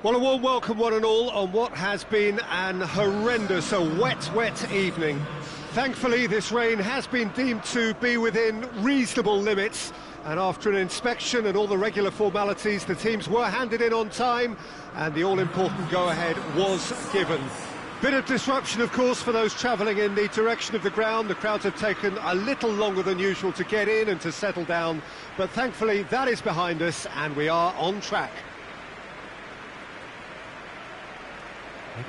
Well, a warm welcome, one and all, on what has been an horrendous, a wet evening. Thankfully, this rain has been deemed to be within reasonable limits, and after an inspection and all the regular formalities, the teams were handed in on time, and the all-important go-ahead was given. Bit of disruption, of course, for those travelling in the direction of the ground. The crowds have taken a little longer than usual to get in and to settle down, but thankfully that is behind us, and we are on track.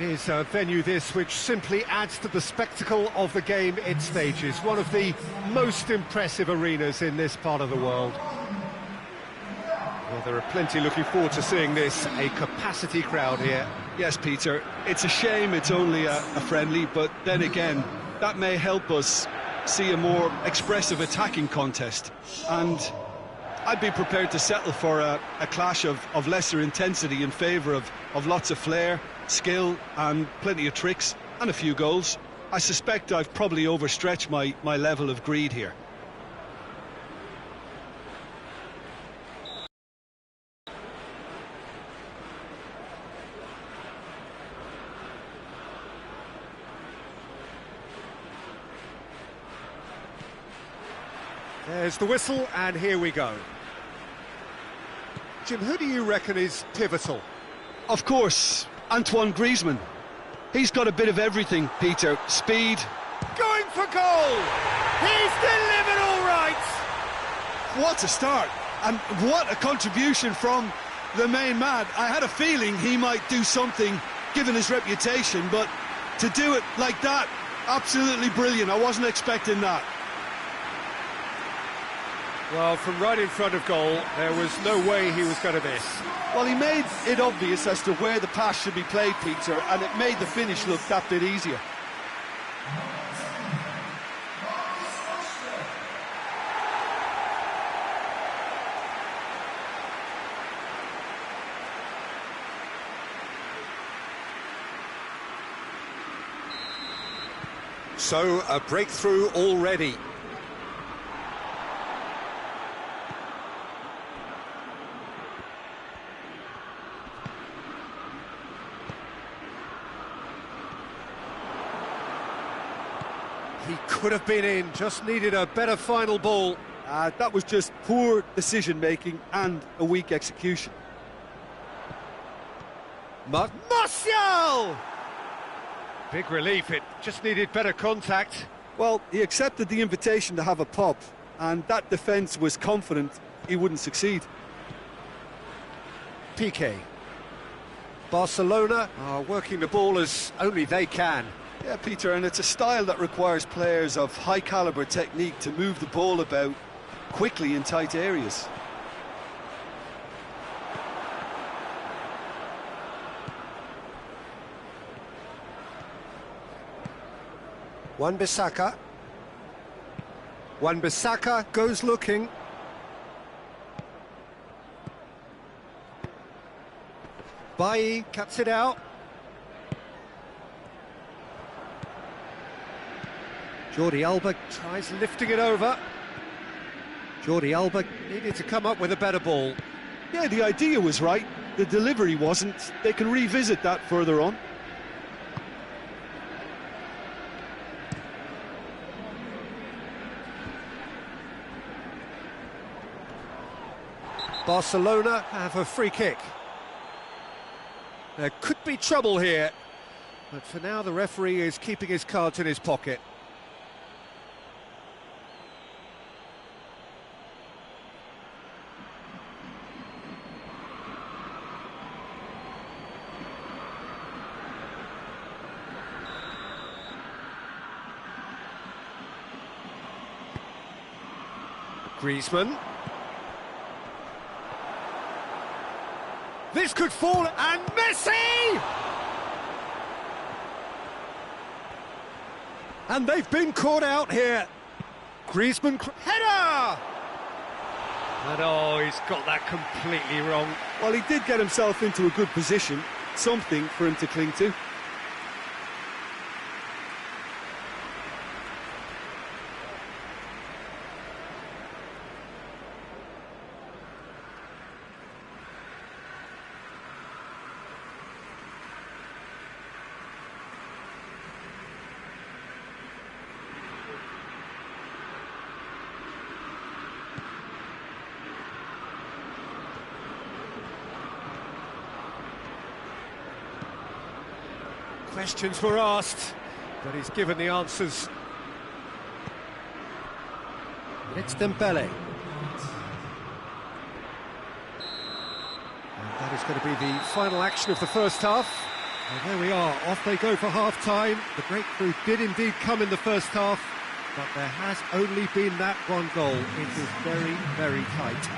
It is a venue, this, which simply adds to the spectacle of the game it stages. One of the most impressive arenas in this part of the world. Well, there are plenty looking forward to seeing this, a capacity crowd here. Yes, Peter, it's a shame it's only a friendly, but then again, that may help us see a more expressive attacking contest. And I'd be prepared to settle for a clash of lesser intensity in favour of lots of flair, skill and plenty of tricks and a few goals. I suspect I've probably overstretched my level of greed here. There's the whistle, and here we go. Jim, who do you reckon is pivotal? Of course, Antoine Griezmann. He's got a bit of everything, Peter. Speed. Going for goal! He's delivered all right! What a start, and what a contribution from the main man. I had a feeling he might do something, given his reputation, but to do it like that, absolutely brilliant. I wasn't expecting that. Well, from right in front of goal, there was no way he was going to miss. Well, he made it obvious as to where the pass should be played, Peter, and it made the finish look that bit easier. So, a breakthrough already. He could have been in, just needed a better final ball. That was just poor decision-making and a weak execution. Martial! Big relief, it just needed better contact. Well, he accepted the invitation to have a pop, and that defence was confident he wouldn't succeed. Piqué. Barcelona are working the ball as only they can. Yeah, Peter, and it's a style that requires players of high-caliber technique to move the ball about quickly in tight areas. Wan-Bissaka. Wan-Bissaka goes looking. Bailly cuts it out. Jordi Alba tries lifting it over. Jordi Alba needed to come up with a better ball. Yeah, the idea was right, the delivery wasn't. They can revisit that further on. Barcelona have a free kick. There could be trouble here, but for now the referee is keeping his cards in his pocket. Griezmann. This could fall, and Messi! And they've been caught out here. Griezmann, header! And oh, he's got that completely wrong. Well, he did get himself into a good position, something for him to cling to. Questions were asked, but he's given the answers. It's Dembele. And that is going to be the final action of the first half. And there we are, off they go for half-time. The breakthrough did indeed come in the first half, but there has only been that one goal. It is very, very tight.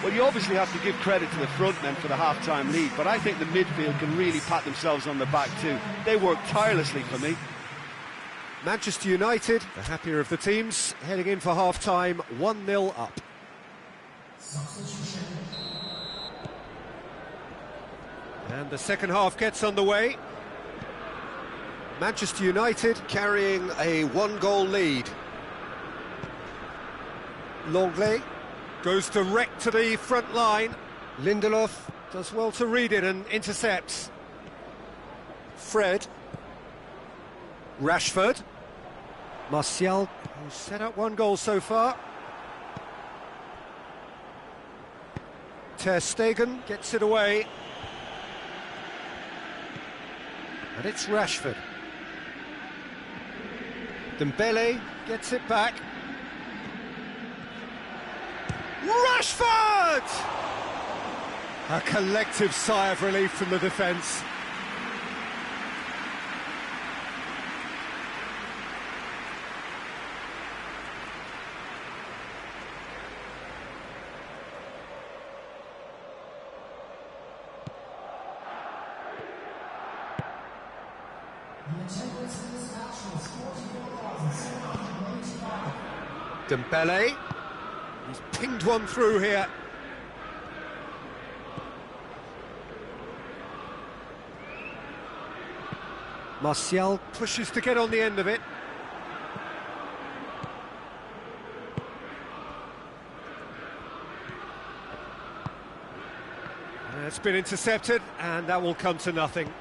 Well, you obviously have to give credit to the front men for the half-time lead, but I think the midfield can really pat themselves on the back too. They worked tirelessly for me. Manchester United, the happier of the teams, heading in for half-time, 1-0 up. And the second half gets underway. Manchester United carrying a one-goal lead. Longley goes direct to the front line. Lindelof does well to read it and intercepts. Fred. Rashford. Martial, who's set up one goal so far. Ter Stegen gets it away. And it's Rashford. Dembele gets it back. Rashford! A collective sigh of relief from the defence. Dembele, he's pinged one through here. Martial pushes to get on the end of it. It's been intercepted, and that will come to nothing.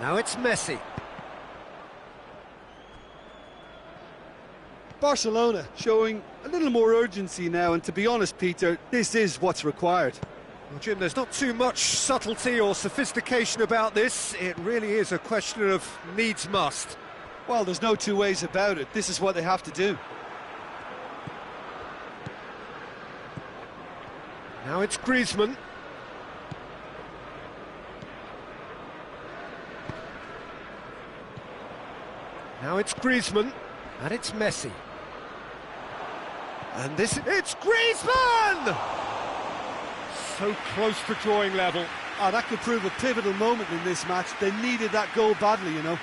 Now it's Messi. Barcelona showing a little more urgency now, and to be honest, Peter, this is what's required. Well, Jim, there's not too much subtlety or sophistication about this. It really is a question of needs must. Well, there's no two ways about it. This is what they have to do. Now it's Griezmann. Now it's Griezmann, and it's Messi. And it's Griezmann! So close to drawing level. Oh, that could prove a pivotal moment in this match. They needed that goal badly, you know.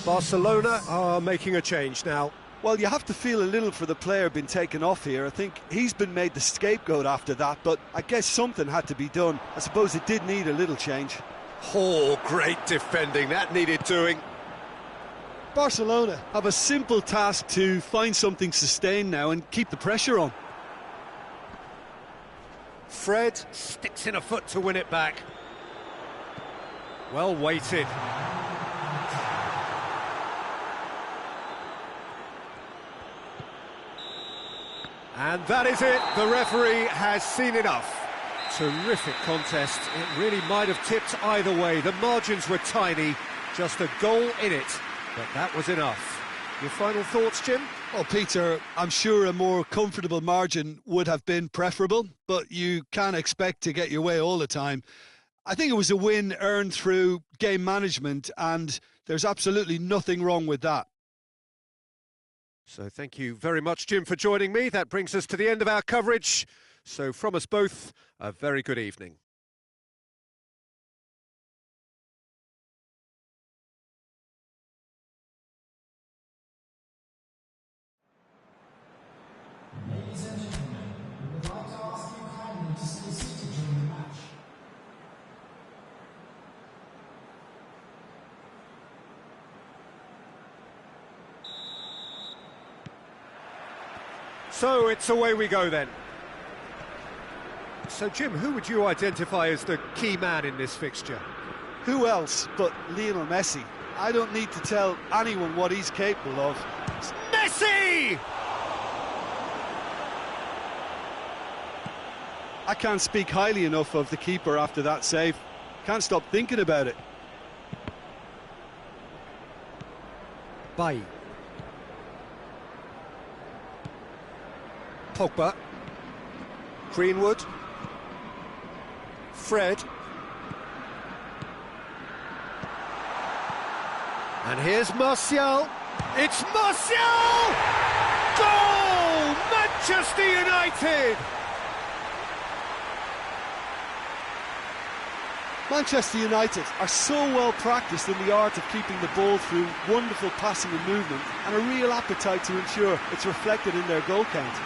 Barcelona are making a change now. Well, you have to feel a little for the player being taken off here. I think he's been made the scapegoat after that, but I guess something had to be done. I suppose it did need a little change. Oh, great defending, that needed doing. Barcelona have a simple task to find something sustained now and keep the pressure on. Fred sticks in a foot to win it back. Well weighted. And that is it, the referee has seen enough. Terrific contest, it really might have tipped either way. The margins were tiny, just a goal in it, but that was enough. Your final thoughts, Jim? Well, Peter, I'm sure a more comfortable margin would have been preferable, but you can't expect to get your way all the time. I think it was a win earned through game management, and there's absolutely nothing wrong with that. So thank you very much, Jim, for joining me. That brings us to the end of our coverage. So from us both, a very good evening. Ladies and gentlemen, we would like to ask you kindly to stay seated during the match. So it's away we go then. So Jim, who would you identify as the key man in this fixture? Who else but Lionel Messi? I don't need to tell anyone what he's capable of. Messi! I can't speak highly enough of the keeper after that save. Can't stop thinking about it. Bay. Pogba. Greenwood. Fred. And here's Martial. It's Martial! Goal! Manchester United! Manchester United are so well practiced in the art of keeping the ball through wonderful passing and movement, and a real appetite to ensure it's reflected in their goal count.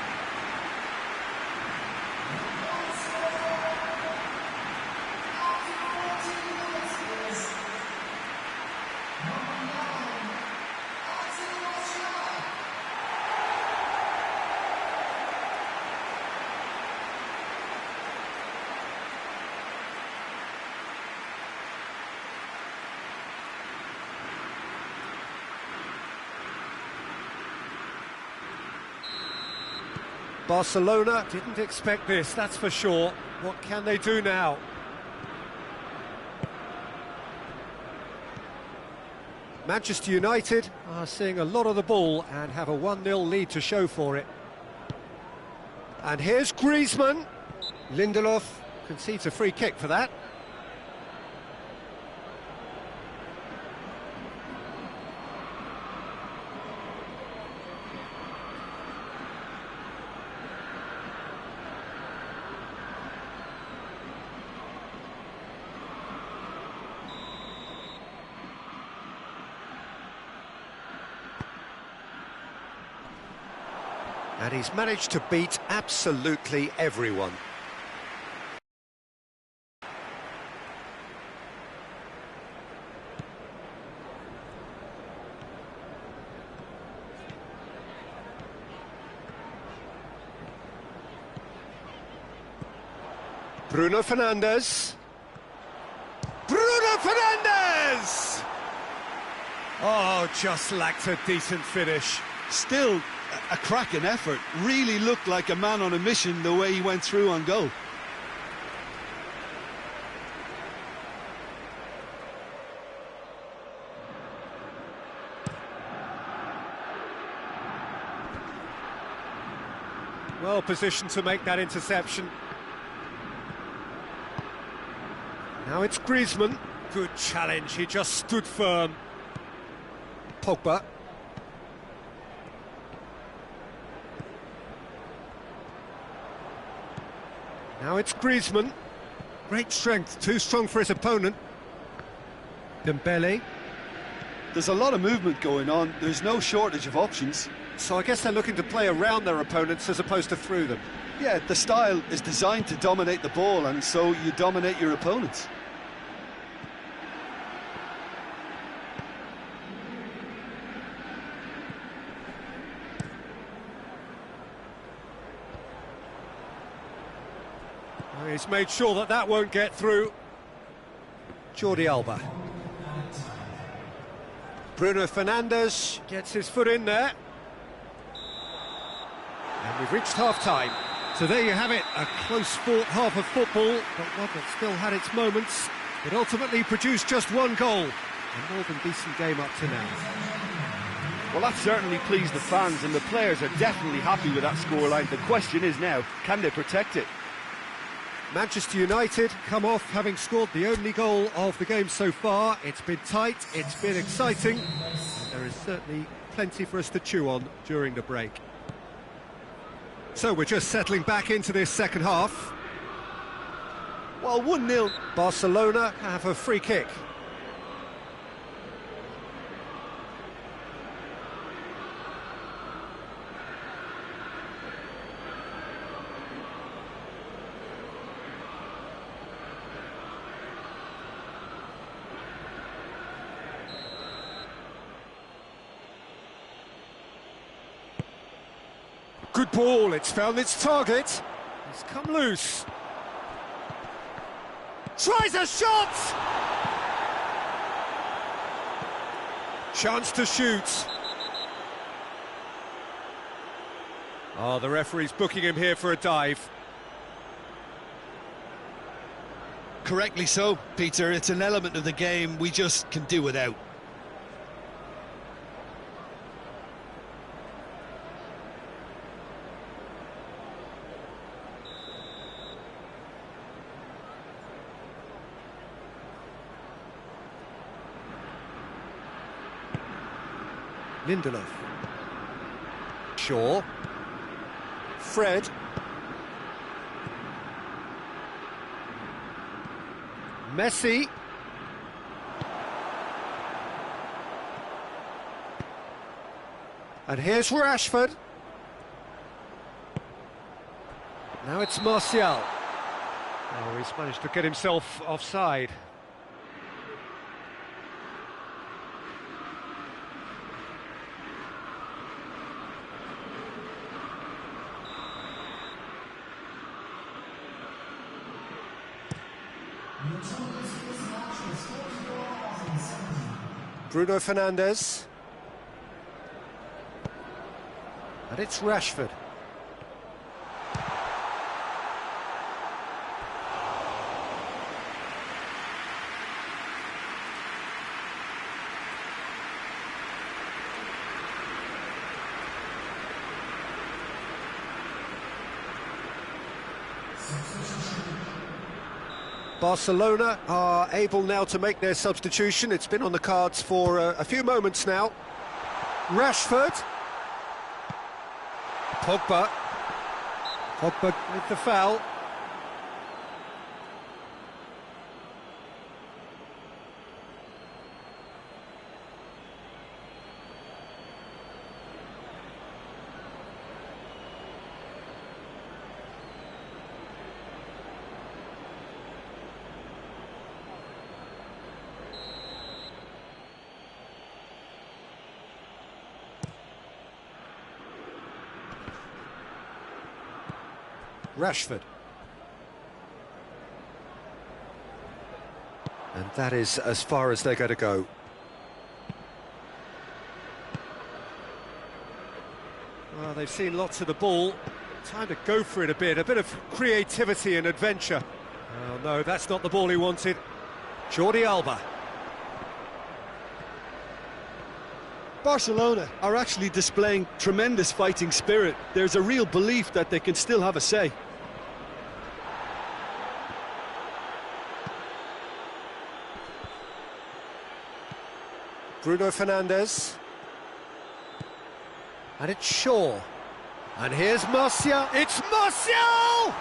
Barcelona didn't expect this, that's for sure. What can they do now? Manchester United are seeing a lot of the ball and have a 1-0 lead to show for it. And here's Griezmann. Lindelof concedes a free kick for that. And he's managed to beat absolutely everyone. Bruno Fernandes. Bruno Fernandes! Oh, just lacked a decent finish. Still a cracking effort. Really looked like a man on a mission the way he went through on goal. Well positioned to make that interception. Now it's Griezmann. Good challenge, he just stood firm. Pogba. Now it's Griezmann. Great strength, too strong for his opponent. Dembele. There's a lot of movement going on. There's no shortage of options. So I guess they're looking to play around their opponents as opposed to through them. Yeah, the style is designed to dominate the ball, and so you dominate your opponents. He's made sure that that won't get through. Jordi Alba. Bruno Fernandes gets his foot in there. And we've reached half-time. So there you have it, a close-fought half of football, but one that still had its moments. It ultimately produced just one goal. A more than decent game up to now. Well, that certainly pleased the fans, and the players are definitely happy with that scoreline. The question is now, can they protect it? Manchester United come off having scored the only goal of the game so far. It's been tight, it's been exciting, and there is certainly plenty for us to chew on during the break. So we're just settling back into this second half. Well, 1-0. Barcelona have a free kick. Good ball, it's found its target. It's come loose. Tries a shot! Chance to shoot. Oh, the referee's booking him here for a dive. correctly so, Peter. It's an element of the game we just can do without. Lindelof. Shaw. Fred. Messi. And here's Rashford. Now it's Martial. Oh, he's managed to get himself offside. Bruno Fernandes. And it's Rashford. Barcelona are able now to make their substitution. It's been on the cards for a few moments now. Rashford. Pogba. Pogba with the foul. Rashford. And that is as far as they're going to go. Well, they've seen lots of the ball. Time to go for it a bit of creativity and adventure. Oh no, that's not the ball he wanted. Jordi Alba. Barcelona are actually displaying tremendous fighting spirit. There's a real belief that they can still have a say. Bruno Fernandes. And it's Shaw. And here's Martial. It's Martial!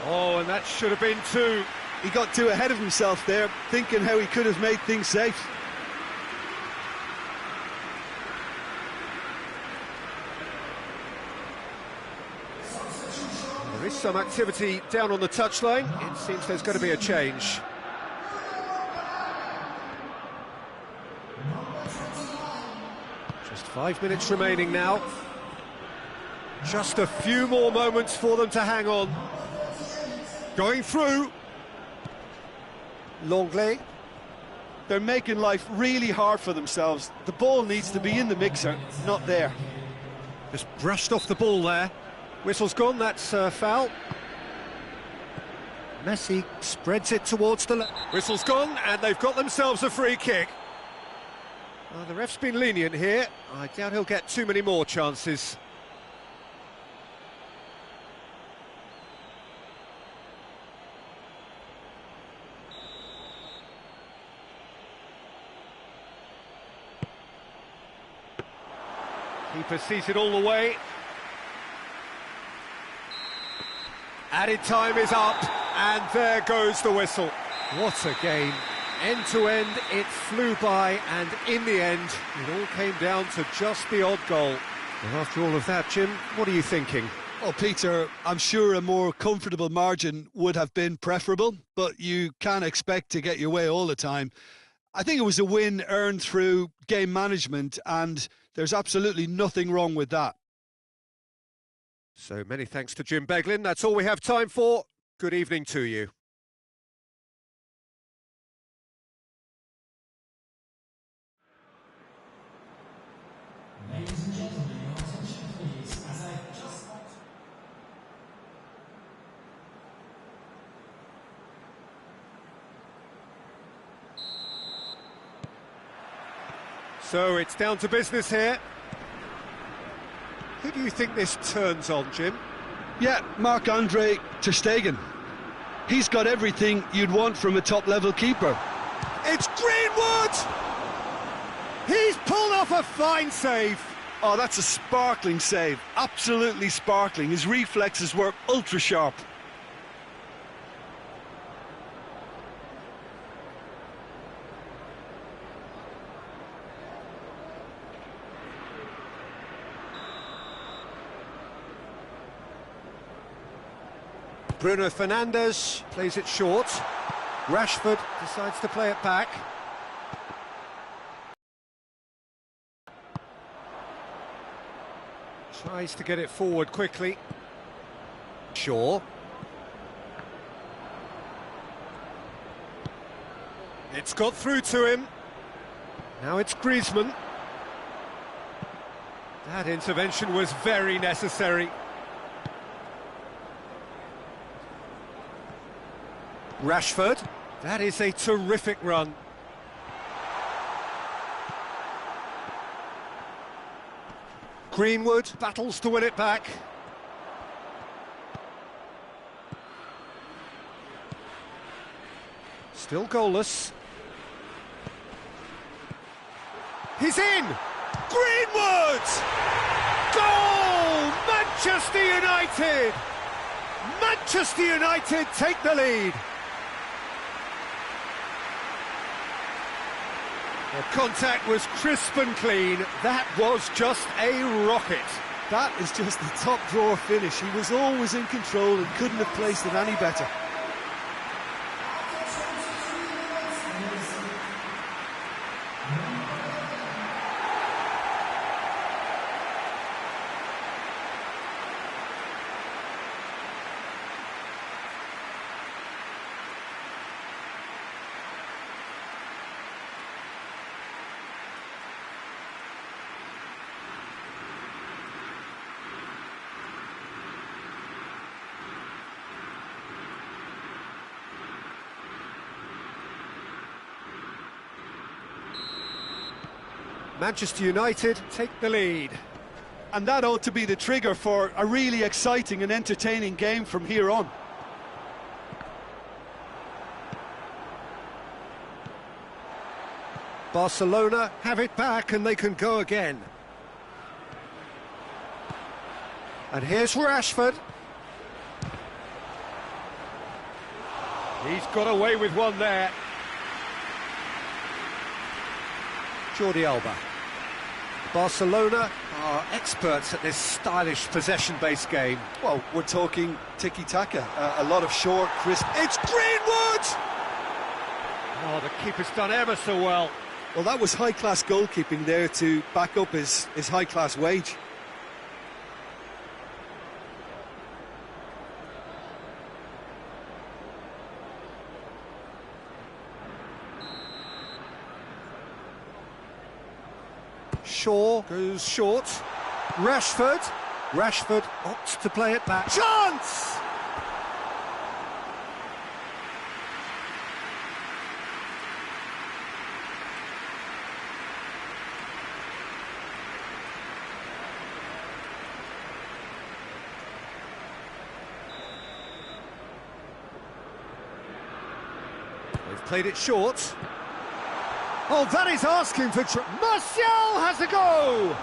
Oh, and that should have been two. He got too ahead of himself there, thinking how he could have made things safe. There is some activity down on the touchline. It seems there's going to be a change. Just 5 minutes remaining now. Just a few more moments for them to hang on. Going through. Longley. They're making life really hard for themselves. The ball needs to be in the mixer, not there. Just brushed off the ball there. Whistle's gone, that's a foul. Messi spreads it towards the left. Whistle's gone, and they've got themselves a free kick. The ref's been lenient here. I doubt he'll get too many more chances. Keeper sees it all the way. Added time is up, and there goes the whistle. What a game. End to end, it flew by, and in the end, it all came down to just the odd goal. And after all of that, Jim, what are you thinking? Well, Peter, I'm sure a more comfortable margin would have been preferable, but you can't expect to get your way all the time. I think it was a win earned through game management, and there's absolutely nothing wrong with that. So many thanks to Jim Beglin. That's all we have time for. Good evening to you. Ladies and gentlemen, your attention please, as I just like So it's down to business here. Who do you think this turns on, Jim? Yeah, Marc-Andre ter Stegen. He's got everything you'd want from a top-level keeper. It's Greenwood! He's pulled off a fine save. Oh, that's a sparkling save. Absolutely sparkling. His reflexes were ultra-sharp. Bruno Fernandes plays it short. Rashford decides to play it back. Tries to get it forward quickly. Shaw. It's got through to him. Now it's Griezmann. That intervention was very necessary. Rashford. That is a terrific run. Greenwood battles to win it back. Still goalless. He's in! Greenwood! Goal! Manchester United! Manchester United take the lead. The contact was crisp and clean. That was just a rocket. That is just the top drawer finish. He was always in control and couldn't have placed it any better. Manchester United take the lead. And that ought to be the trigger for a really exciting and entertaining game from here on. Barcelona have it back and they can go again. And here's Rashford. He's got away with one there. Jordi Alba. Barcelona are experts at this stylish possession-based game. Well, we're talking tiki-taka, a lot of short, crisp... It's Greenwood! Oh, the keeper's done ever so well. Well, that was high-class goalkeeping there to back up his high-class wage. Shaw goes short. Rashford opts to play it back. Chance! They've played it short. Oh, that is asking for... Martial has a go!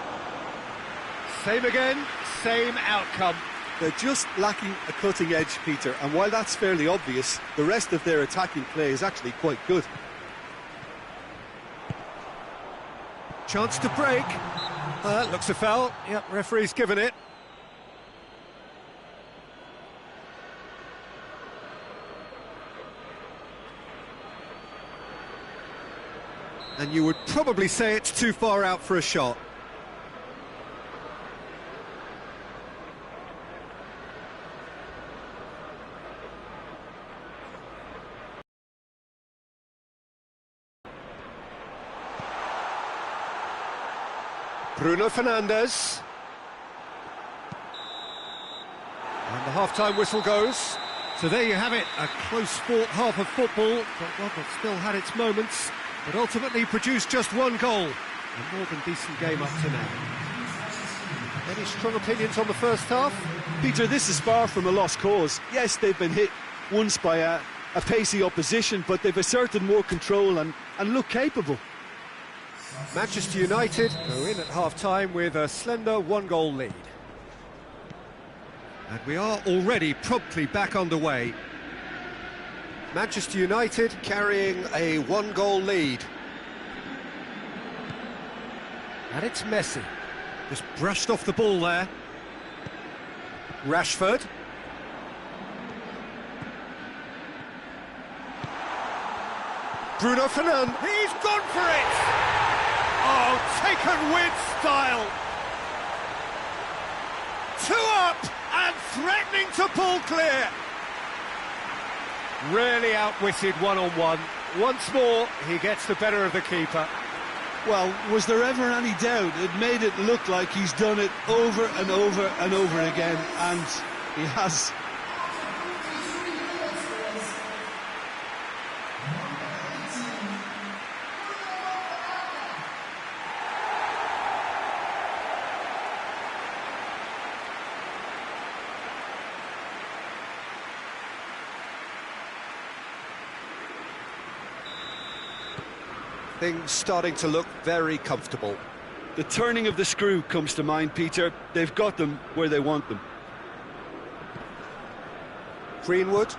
Same again, same outcome. They're just lacking a cutting edge, Peter, and while that's fairly obvious, the rest of their attacking play is actually quite good. Chance to break. Looks a foul. Yep, referee's given it. And you would probably say it's too far out for a shot. Bruno Fernandes. And the half-time whistle goes. So there you have it, a close-fought half of football, but one that still had its moments, but ultimately produced just one goal. A more than decent game up to now. Any strong opinions on the first half? Peter, this is far from a lost cause. Yes, they've been hit once by a pacey opposition, but they've asserted more control and look capable. Manchester United go in at half-time with a slender one-goal lead. And we are already promptly back underway. Manchester United carrying a one-goal lead. And it's Messi. Just brushed off the ball there. Rashford. Bruno Fernandes. He's gone for it! Oh, taken with style. 2 up and threatening to pull clear. Really outwitted one-on-one. Once more, he gets the better of the keeper. Well, was there ever any doubt? It made it look like he's done it over and over and over again, and he has. Things starting to look very comfortable. The turning of the screw comes to mind, Peter. They've got them where they want them. Greenwood.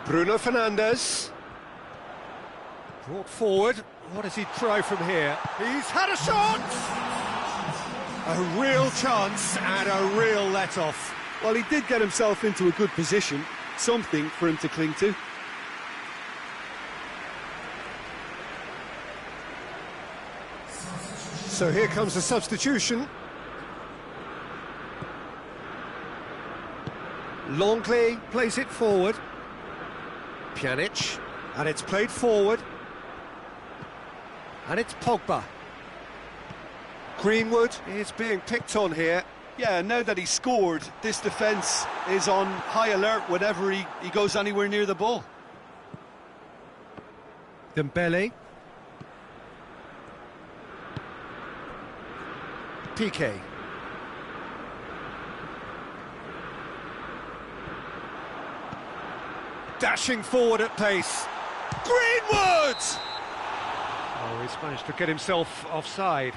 Bruno Fernandes. Brought forward. What does he try from here? He's had a shot! A real chance and a real let-off. Well, he did get himself into a good position. Something for him to cling to. So here comes the substitution. Longley plays it forward. Pjanic, and it's played forward. And it's Pogba. Greenwood is being picked on here. Yeah, now that he's scored, this defence is on high alert whenever he goes anywhere near the ball. Dembele. Piqué. Dashing forward at pace. Greenwood! Oh, he's managed to get himself offside.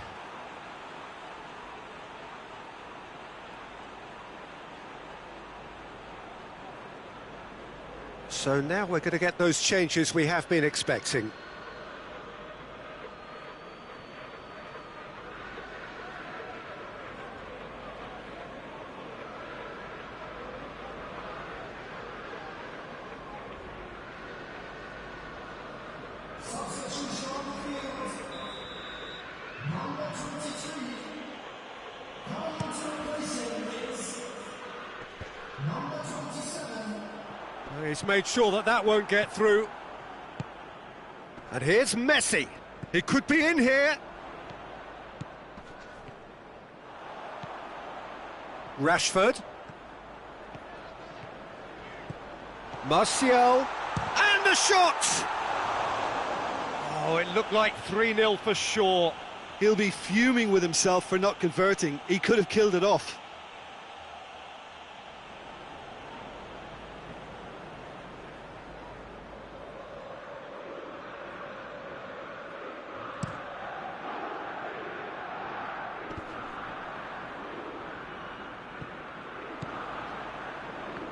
So now we're going to get those changes we have been expecting. He's made sure that that won't get through. And here's Messi. He could be in here. Rashford. Martial. And the shot! Oh, it looked like 3-0 for sure. He'll be fuming with himself for not converting. He could have killed it off.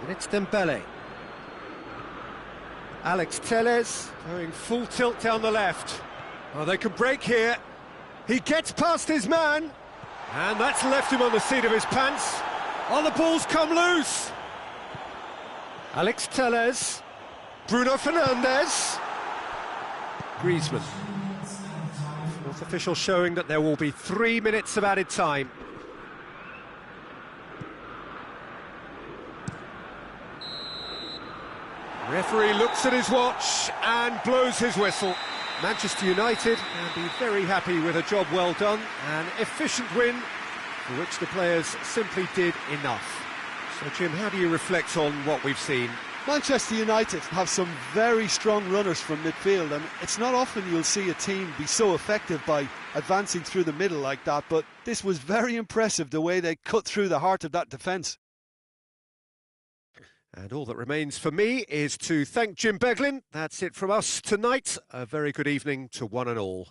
And it's Dembele. Alex Telles going full tilt down the left. Oh, they could break here. He gets past his man. And that's left him on the seat of his pants. Oh, the ball's come loose. Alex Telles. Bruno Fernandes. Griezmann. Fourth official showing that there will be 3 minutes of added time. Referee looks at his watch and blows his whistle. Manchester United can be very happy with a job well done, an efficient win for which the players simply did enough. So Jim, how do you reflect on what we've seen? Manchester United have some very strong runners from midfield, and it's not often you'll see a team be so effective by advancing through the middle like that, but this was very impressive, the way they cut through the heart of that defence. And all that remains for me is to thank Jim Beglin. That's it from us tonight. A very good evening to one and all.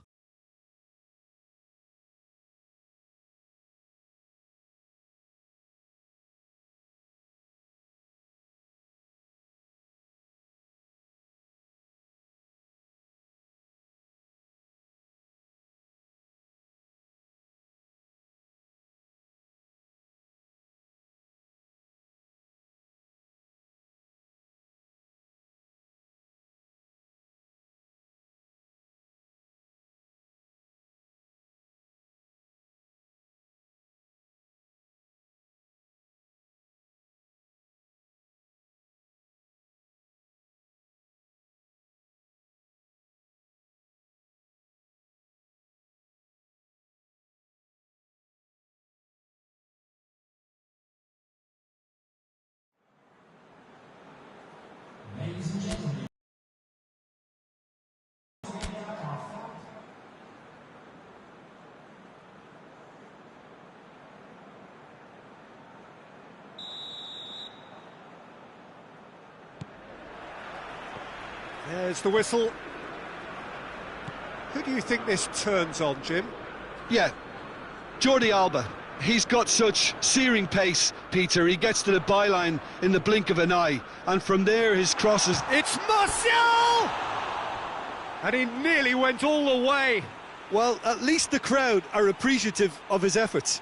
Ladies and gentlemen, There's the whistle. Who do you think this turns on, Jim? Yeah, Jordi Alba. He's got such searing pace, Peter. He gets to the byline in the blink of an eye, and from there his crosses. It's Martial! And he nearly went all the way. Well, at least the crowd are appreciative of his efforts.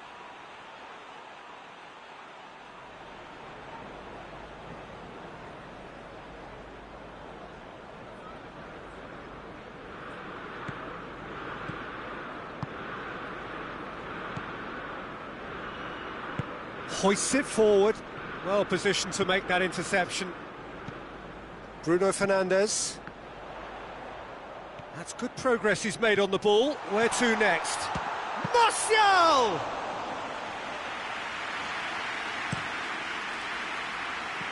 Hoists it forward. Well positioned to make that interception. Bruno Fernandes. That's good progress he's made on the ball. Where to next? Martial!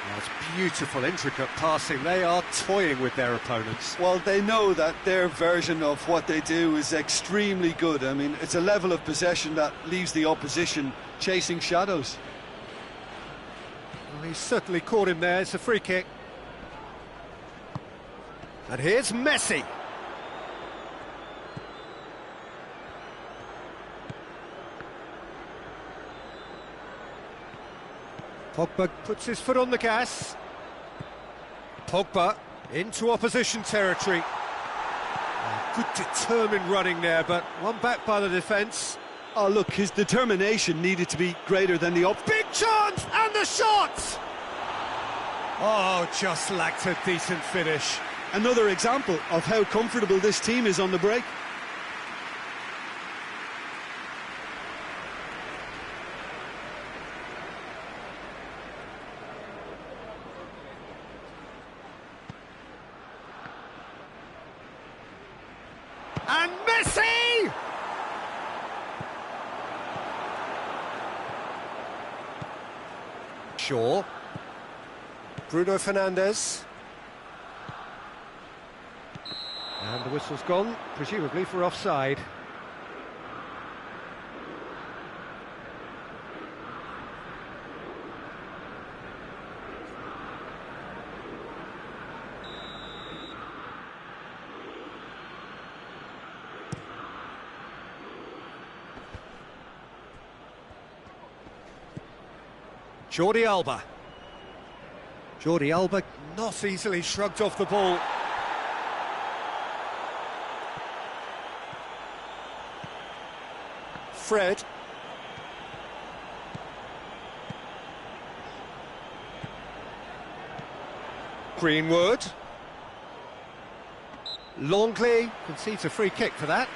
That's beautiful, intricate passing. They are toying with their opponents. Well, they know that their version of what they do is extremely good. I mean, it's a level of possession that leaves the opposition chasing shadows. Well, he's certainly caught him there. It's a free kick. And here's Messi. Pogba puts his foot on the gas. Pogba into opposition territory. Good determined running there, but one back by the defence. Oh, look, his determination needed to be greater than the Big chance, and the shot! Oh, just lacked a decent finish. Another example of how comfortable this team is on the break. And Messi! Shaw. Bruno Fernandes. And the whistle's gone, presumably for offside. Jordi Alba. Jordi Alba not easily shrugged off the ball. Fred. Greenwood. Longley concedes a free kick for that.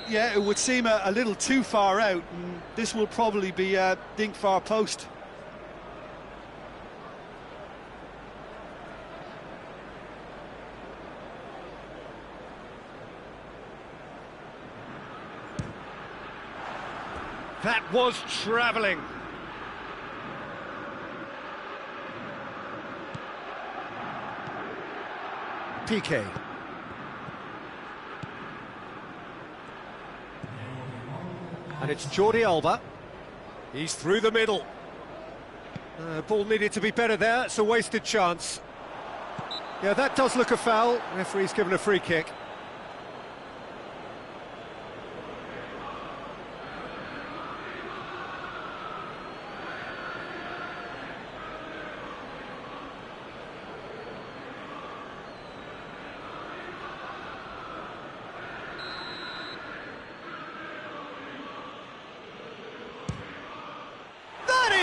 Yeah, it would seem a little too far out, and this will probably be a dink far post. That was travelling. Piqué. And it's Jordi Alba. He's through the middle. Ball needed to be better there, it's a wasted chance. Yeah, that does look a foul. Referee's given a free kick.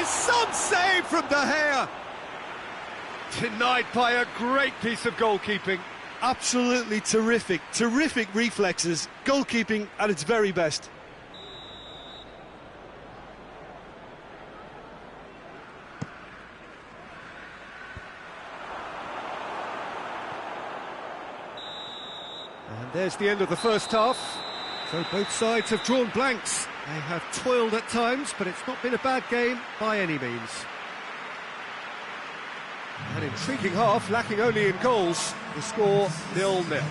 Some save from De Gea. Denied by a great piece of goalkeeping. Absolutely terrific, terrific reflexes, goalkeeping at its very best. And there's the end of the first half. So both sides have drawn blanks. They have toiled at times, but it's not been a bad game by any means. An intriguing half, lacking only in goals. The score 0-0.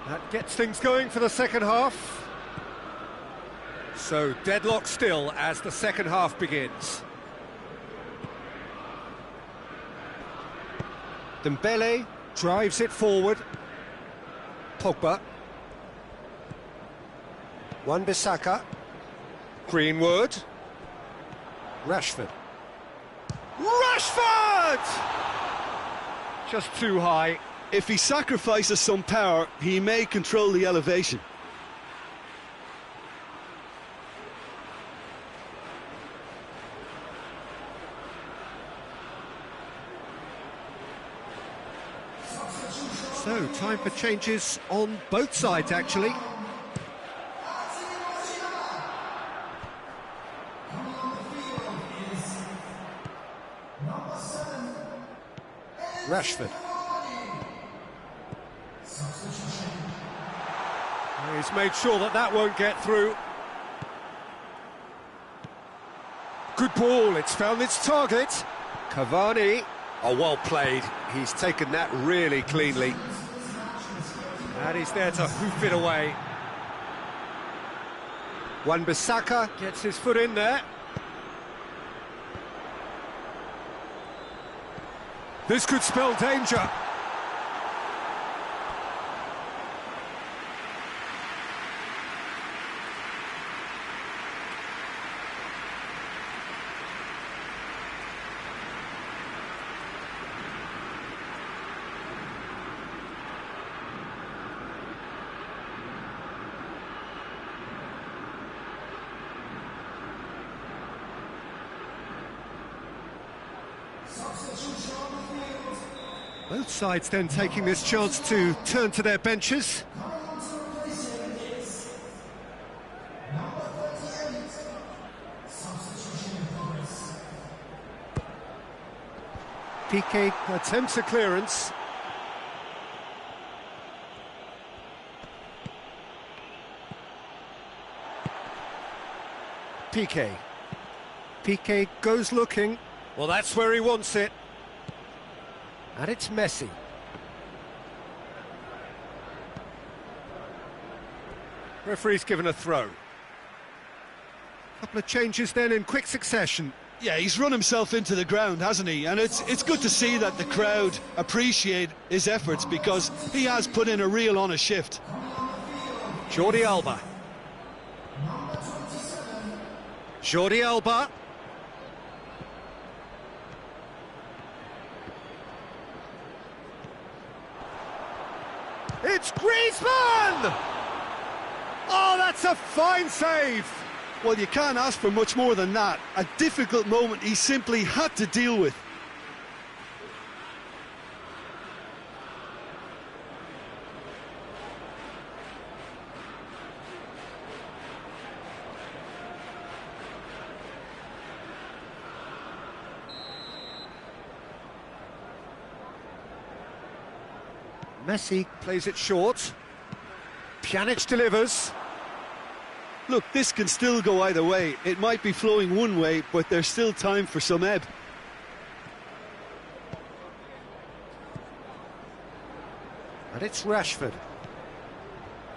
That gets things going for the second half. So deadlock still as the second half begins. Dembele drives it forward. Pogba. Wan-Bissaka. Greenwood. Rashford. Rashford! Just too high. If he sacrifices some power, he may control the elevation. So, time for changes on both sides, actually. Rashford. He's made sure that that won't get through. Good ball, it's found its target. Cavani. Oh, well played. He's taken that really cleanly. And he's there to hoof it away. Wan-Bissaka gets his foot in there. This could spell danger. Both sides then taking this chance to turn to their benches. Piqué attempts a clearance. Piqué. Piqué goes looking. Well, that's where he wants it. And it's Messi. Referee's given a throw. Couple of changes then in quick succession. Yeah, he's run himself into the ground, hasn't he? And it's good to see that the crowd appreciate his efforts because he has put in a real honest shift. Jordi Alba. Jordi Alba. It's Griezmann! Oh, that's a fine save! Well, you can't ask for much more than that. A difficult moment he simply had to deal with. Messi plays it short. Pjanic delivers. Look, this can still go either way. It might be flowing one way, but there's still time for some ebb. And it's Rashford.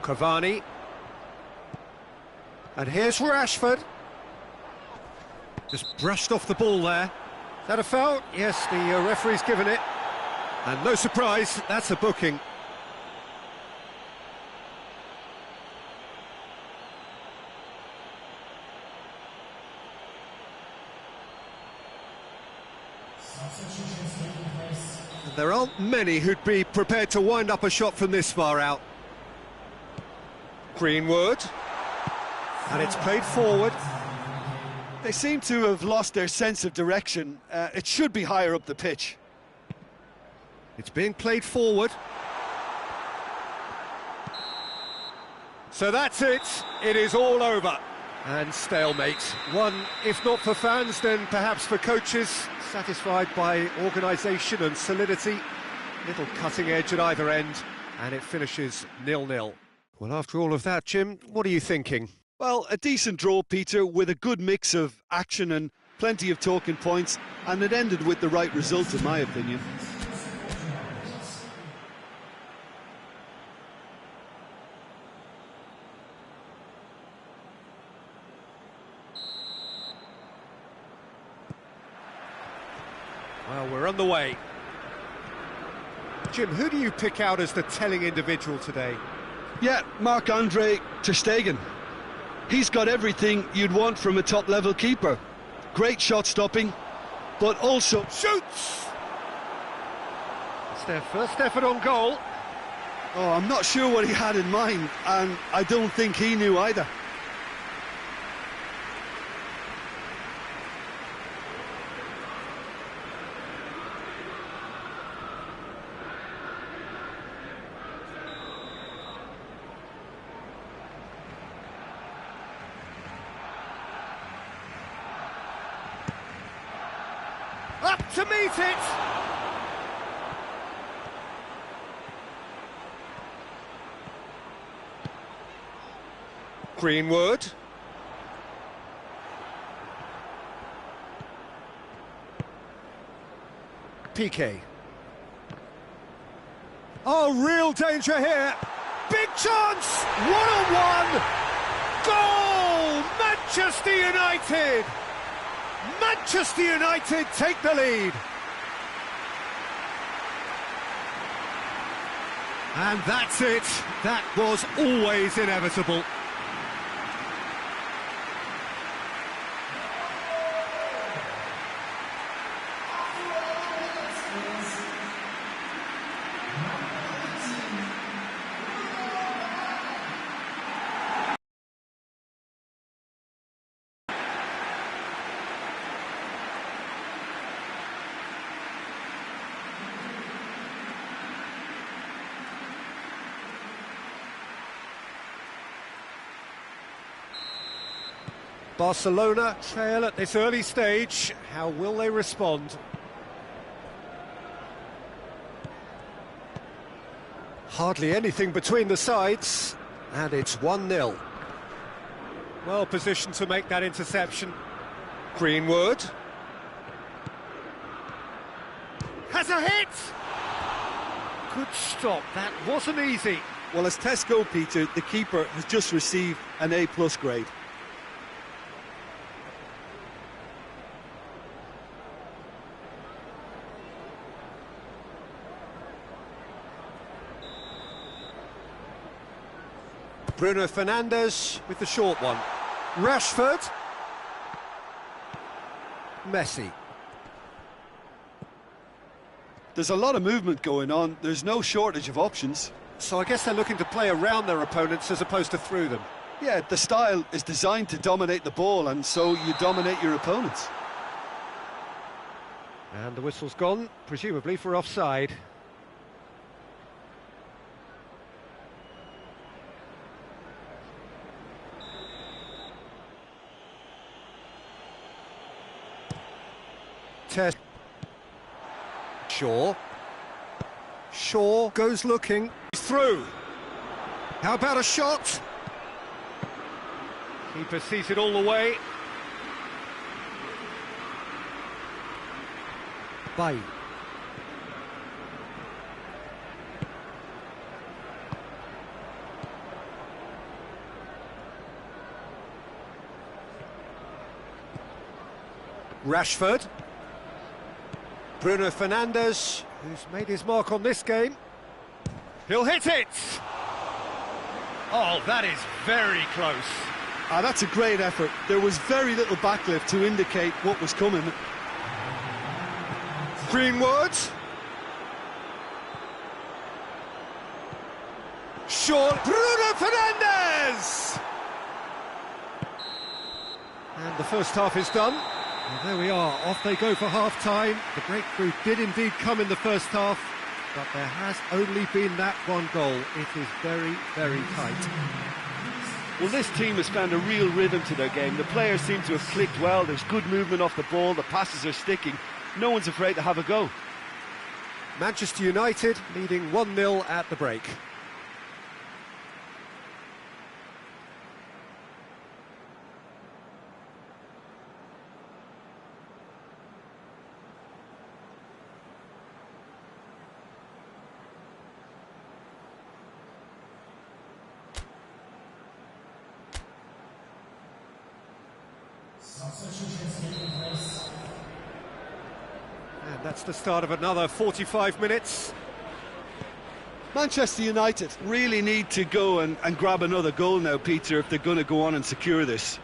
Cavani. And here's Rashford. Just brushed off the ball there. Is that a foul? Yes, the referee's given it. And no surprise, that's a booking. And there aren't many who'd be prepared to wind up a shot from this far out. Greenwood. And it's played forward. They seem to have lost their sense of direction. It should be higher up the pitch. It's being played forward. So that's it. It is all over. And stalemate. One, if not for fans, then perhaps for coaches, satisfied by organisation and solidity. Little cutting edge at either end, and it finishes 0-0. Well, after all of that, Jim, what are you thinking? Well, a decent draw, Peter, with a good mix of action and plenty of talking points, and it ended with the right result, in my opinion. Well, we're on the way. Jim, who do you pick out as the telling individual today? Yeah, Marc-Andre ter Stegen. He's got everything you'd want from a top-level keeper. Great shot-stopping, but also Shoots! It's their first effort on goal. oh, I'm not sure what he had in mind, and I don't think he knew either. Up to meet it! Greenwood. Piqué. Oh, real danger here. Big chance! One-on-one! Goal! Manchester United! Manchester United take the lead. And that's it. That was always inevitable. Barcelona trail at this early stage. How will they respond? Hardly anything between the sides, and it's 1-0. Well positioned to make that interception. Greenwood. Has a hit! Good stop, that wasn't easy. Well, as tests go, Peter, the keeper has just received an A+ grade. Bruno Fernandes with the short one. Rashford. Messi. There's a lot of movement going on. There's no shortage of options. So I guess they're looking to play around their opponents as opposed to through them. Yeah, the style is designed to dominate the ball, and so you dominate your opponents. And the whistle's gone, presumably for offside. Test. Shaw. Shaw goes looking. He's through. How about a shot? Keeper sees it all the way. Bay. Rashford. Bruno Fernandes, who's made his mark on this game. He'll hit it! Oh, that is very close. That's a great effort. There was very little backlift to indicate what was coming. Greenwood. Short. Bruno Fernandes! And the first half is done. And there we are, off they go for half-time. The breakthrough did indeed come in the first half, but there has only been that one goal. It is very, very tight. Well, this team has found a real rhythm to their game. The players seem to have clicked well. There's good movement off the ball. The passes are sticking. No one's afraid to have a go. Manchester United leading 1-0 at the break. And that's the start of another 45 minutes. Manchester United really need to go and grab another goal now, Peter, if they're going to go on and secure this.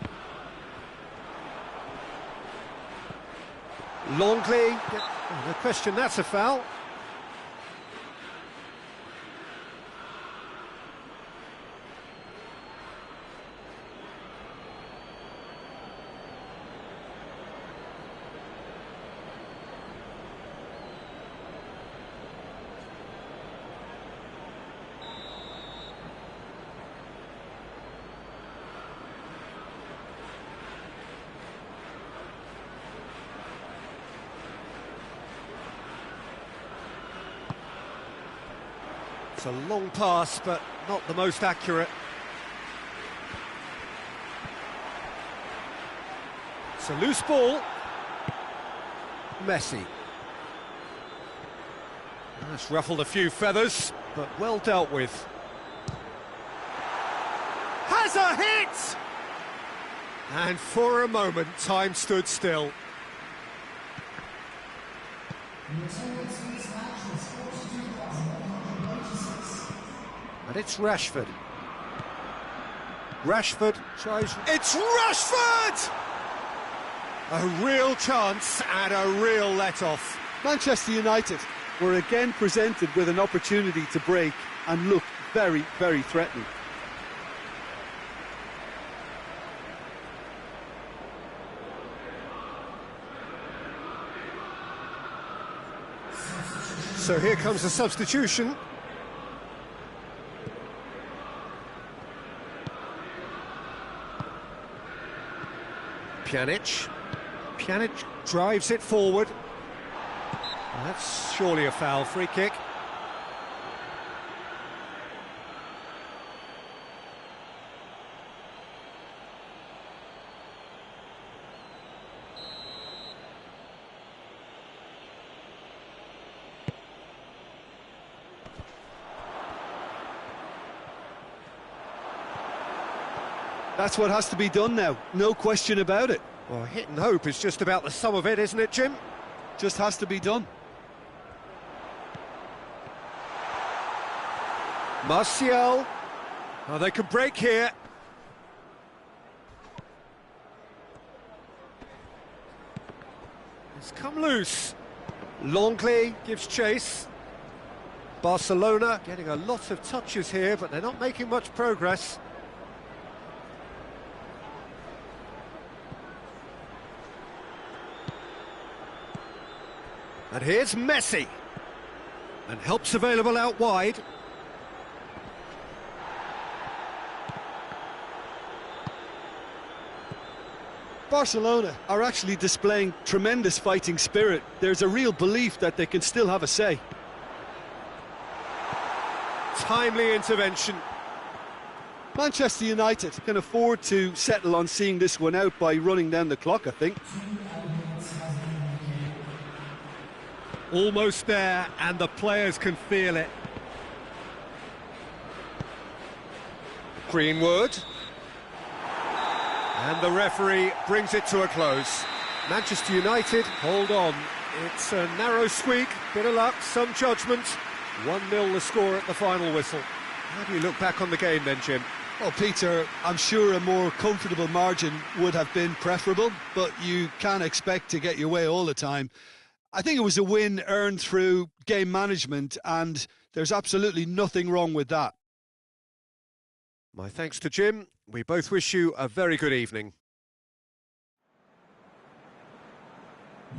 Longley, no question, that's a foul. It's a long pass, but not the most accurate. It's a loose ball. Messi. That's ruffled a few feathers, but well dealt with. Has a hit! And for a moment, time stood still. And it's Rashford. Rashford tries... It's Rashford! A real chance and a real let-off. Manchester United were again presented with an opportunity to break and look very, very threatening. So here comes the substitution. Pjanic drives it forward. That's surely a foul. Free kick. That's what has to be done now, no question about it. Well, hit and hope is just about the sum of it, isn't it, Jim? Just has to be done. Martial. Oh, they could break here. It's come loose. Longley gives chase. Barcelona getting a lot of touches here, but they're not making much progress. And here's Messi. And help's available out wide. Barcelona are actually displaying tremendous fighting spirit. There's a real belief that they can still have a say. timely intervention. Manchester United can afford to settle on seeing this one out by running down the clock, I think. Almost there, and the players can feel it. Greenwood. And the referee brings it to a close. Manchester United hold on. It's a narrow squeak, bit of luck, some judgment. 1-0 the score at the final whistle. How do you look back on the game then, Jim? Well, Peter, I'm sure a more comfortable margin would have been preferable, but you can't expect to get your way all the time. I think it was a win earned through game management, and there's absolutely nothing wrong with that. My thanks to Jim. We both wish you a very good evening.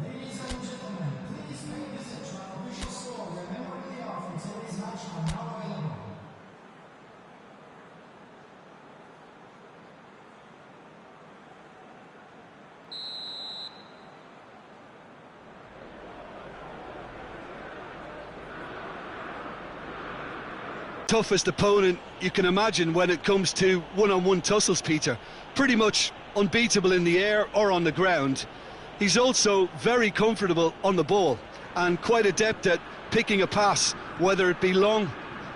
Ladies and gentlemen, please pay visit to our official store where memory are from today's match are now available. Toughest opponent you can imagine when it comes to one-on-one tussles, Peter. Pretty much unbeatable in the air or on the ground. He's also very comfortable on the ball and quite adept at picking a pass, whether it be long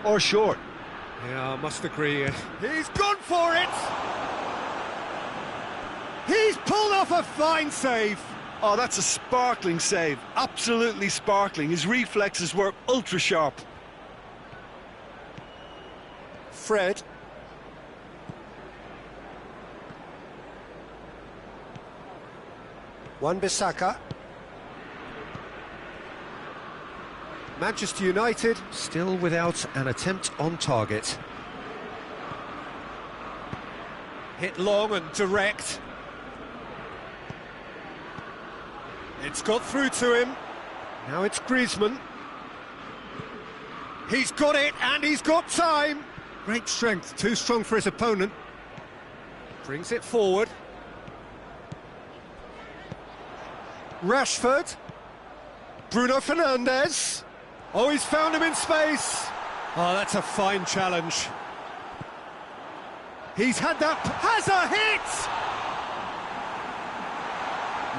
or short. Yeah, I must agree. He's gone for it! He's pulled off a fine save! Oh, that's a sparkling save. Absolutely sparkling. His reflexes were ultra-sharp. Fred. Wan-Bissaka. Manchester United still without an attempt on target. Hit long and direct. It's got through to him. Now it's Griezmann. He's got it and he's got time. Great strength, too strong for his opponent. Brings it forward. Rashford. Bruno Fernandes. Oh, he's found him in space. Oh, that's a fine challenge. He's had that, has a hit!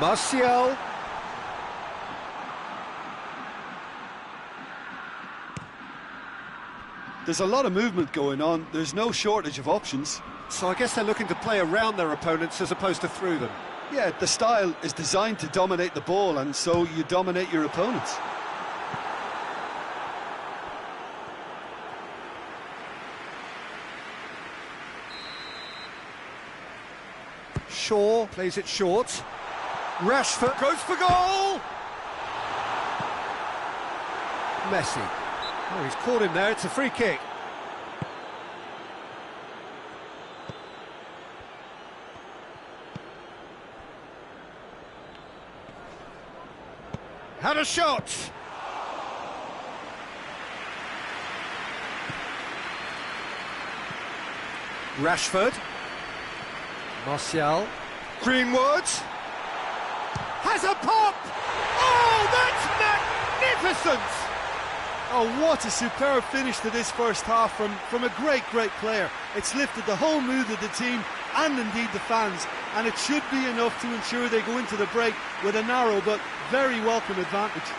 Martial. There's a lot of movement going on. There's no shortage of options. So I guess they're looking to play around their opponents as opposed to through them. Yeah, the style is designed to dominate the ball, and so you dominate your opponents. Shaw plays it short. Rashford goes for goal! Messi. Oh, he's caught him there, it's a free kick. Had a shot! Rashford. Martial. Greenwood. Has a pop! Oh, that's magnificent! Oh, what a superb finish to this first half from a great player. It's lifted the whole mood of the team and indeed the fans, and it should be enough to ensure they go into the break with a narrow but very welcome advantage.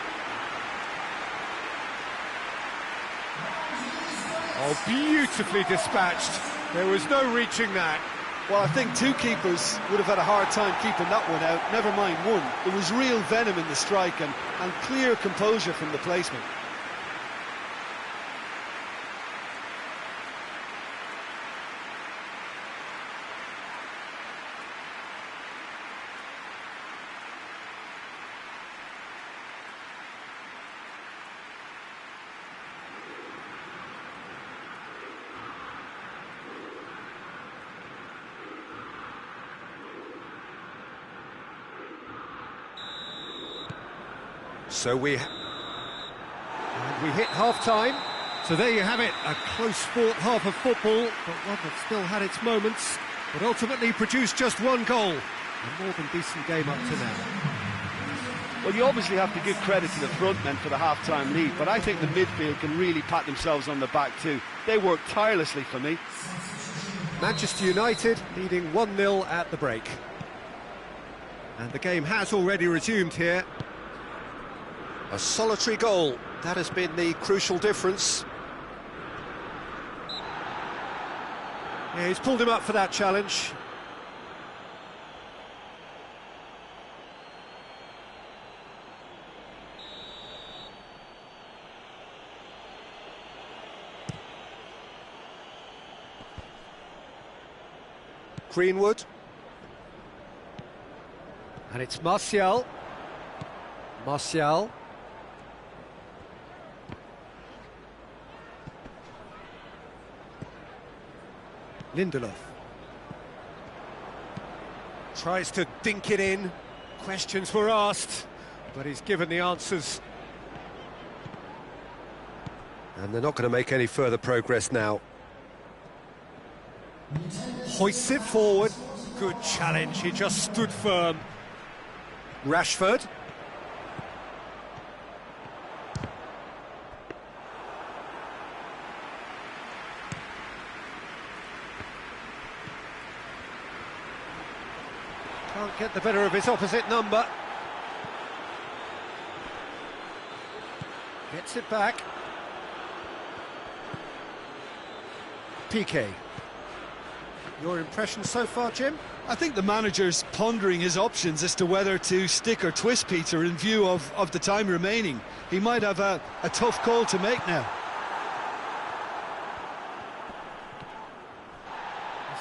Oh, beautifully dispatched. There was no reaching that. Well, I think two keepers would have had a hard time keeping that one out, never mind one. There was real venom in the strike and clear composure from the placement. So we hit half-time. So there you have it, a close fought half of football, but one that still had its moments, but ultimately produced just one goal. A more than decent game up to now. Well, you obviously have to give credit to the front men for the half-time lead, but I think the midfield can really pat themselves on the back too. They work tirelessly for me. Manchester United leading 1-0 at the break. And the game has already resumed here. A solitary goal, that has been the crucial difference. Yeah, he's pulled him up for that challenge. Greenwood. And it's Martial. Martial. Lindelof. Tries to dink it in. Questions were asked, but he's given the answers. And they're not going to make any further progress now. Hoists it forward. Good challenge, he just stood firm. Rashford. Can't get the better of his opposite number. Gets it back. Piqué. Your impression so far, Jim? I think the manager's pondering his options as to whether to stick or twist Peter in view of the time remaining. He might have a tough call to make now.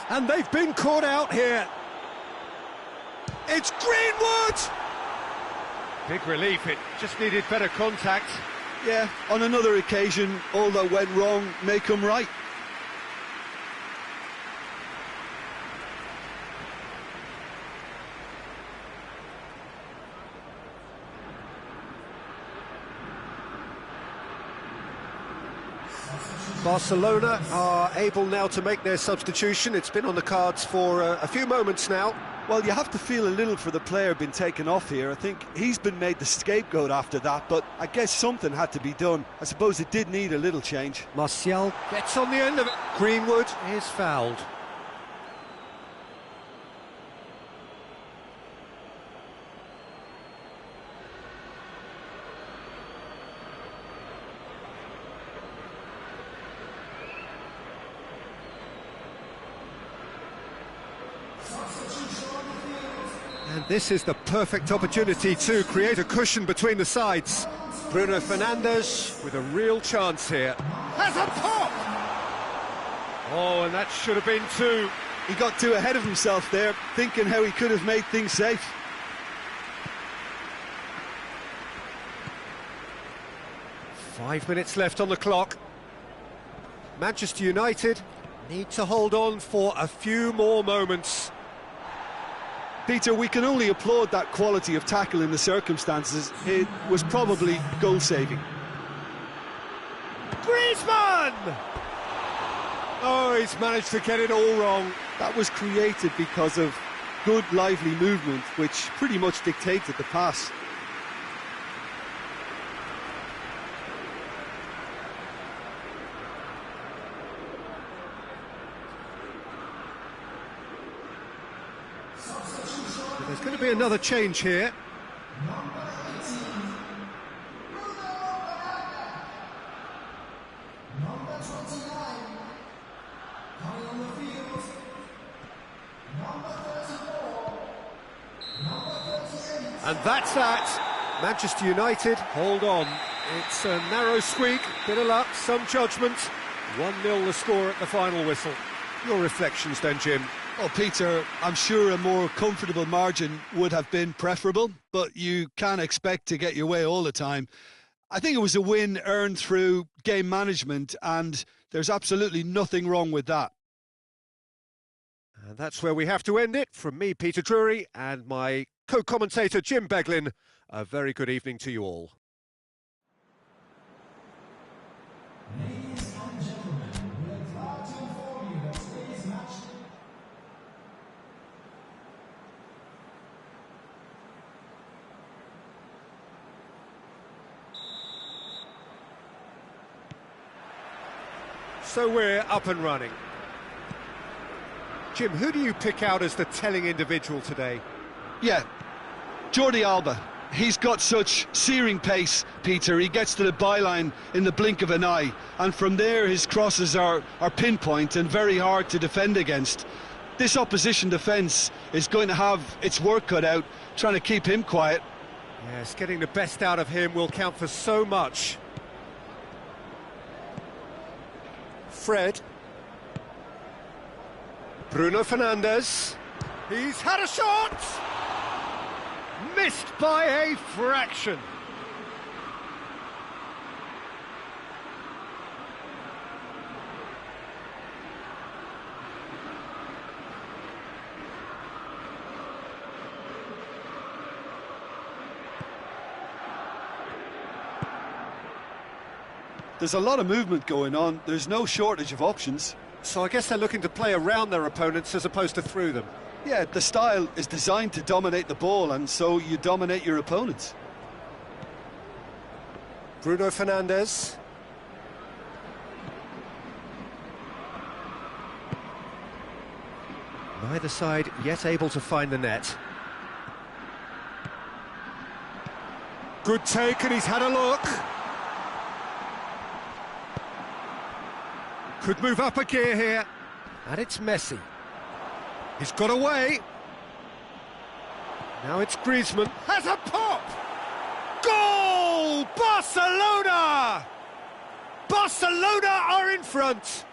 And they've been caught out here. It's Greenwood! Big relief, it just needed better contact. Yeah, on another occasion, all that went wrong may come right. Barcelona are able now to make their substitution. It's been on the cards for a few moments now. Well, you have to feel a little for the player being taken off here. I think he's been made the scapegoat after that, but I guess something had to be done. I suppose it did need a little change. Martial gets on the end of it. Greenwood is fouled. And this is the perfect opportunity to create a cushion between the sides. Bruno Fernandes with a real chance here. Has a pop! Oh, and that should have been two. He got too ahead of himself there, thinking how he could have made things safe. Five minutes left on the clock. Manchester United need to hold on for a few more moments. Peter, we can only applaud that quality of tackle in the circumstances. It was probably goal-saving. Griezmann! Oh, he's managed to get it all wrong. That was created because of good, lively movement, which pretty much dictated the pass. There's going to be another change here. And that's that. Manchester United hold on. It's a narrow squeak, bit of luck, some judgment. 1-0 the score at the final whistle. Your reflections then, Jim? Well, Peter, I'm sure a more comfortable margin would have been preferable, but you can't expect to get your way all the time. I think it was a win earned through game management, and there's absolutely nothing wrong with that. And that's where we have to end it. From me, Peter Drury, and my co-commentator, Jim Beglin, a very good evening to you all. So we're up and running. Jim, who do you pick out as the telling individual today? Yeah, Jordi Alba. He's got such searing pace, Peter. He gets to the byline in the blink of an eye, and from there his crosses are pinpoint and very hard to defend against. This opposition defence is going to have its work cut out, trying to keep him quiet. Yes, getting the best out of him will count for so much. Fred. Bruno Fernandes. He's had a shot! Missed by a fraction. There's a lot of movement going on. There's no shortage of options. So I guess they're looking to play around their opponents as opposed to through them. Yeah, the style is designed to dominate the ball, and so you dominate your opponents. Bruno Fernandes. Neither side yet able to find the net. Good take, and he's had a look. Could move up a gear here. And it's Messi. He's got away. Now it's Griezmann. Has a pop! Goal! Barcelona! Barcelona are in front.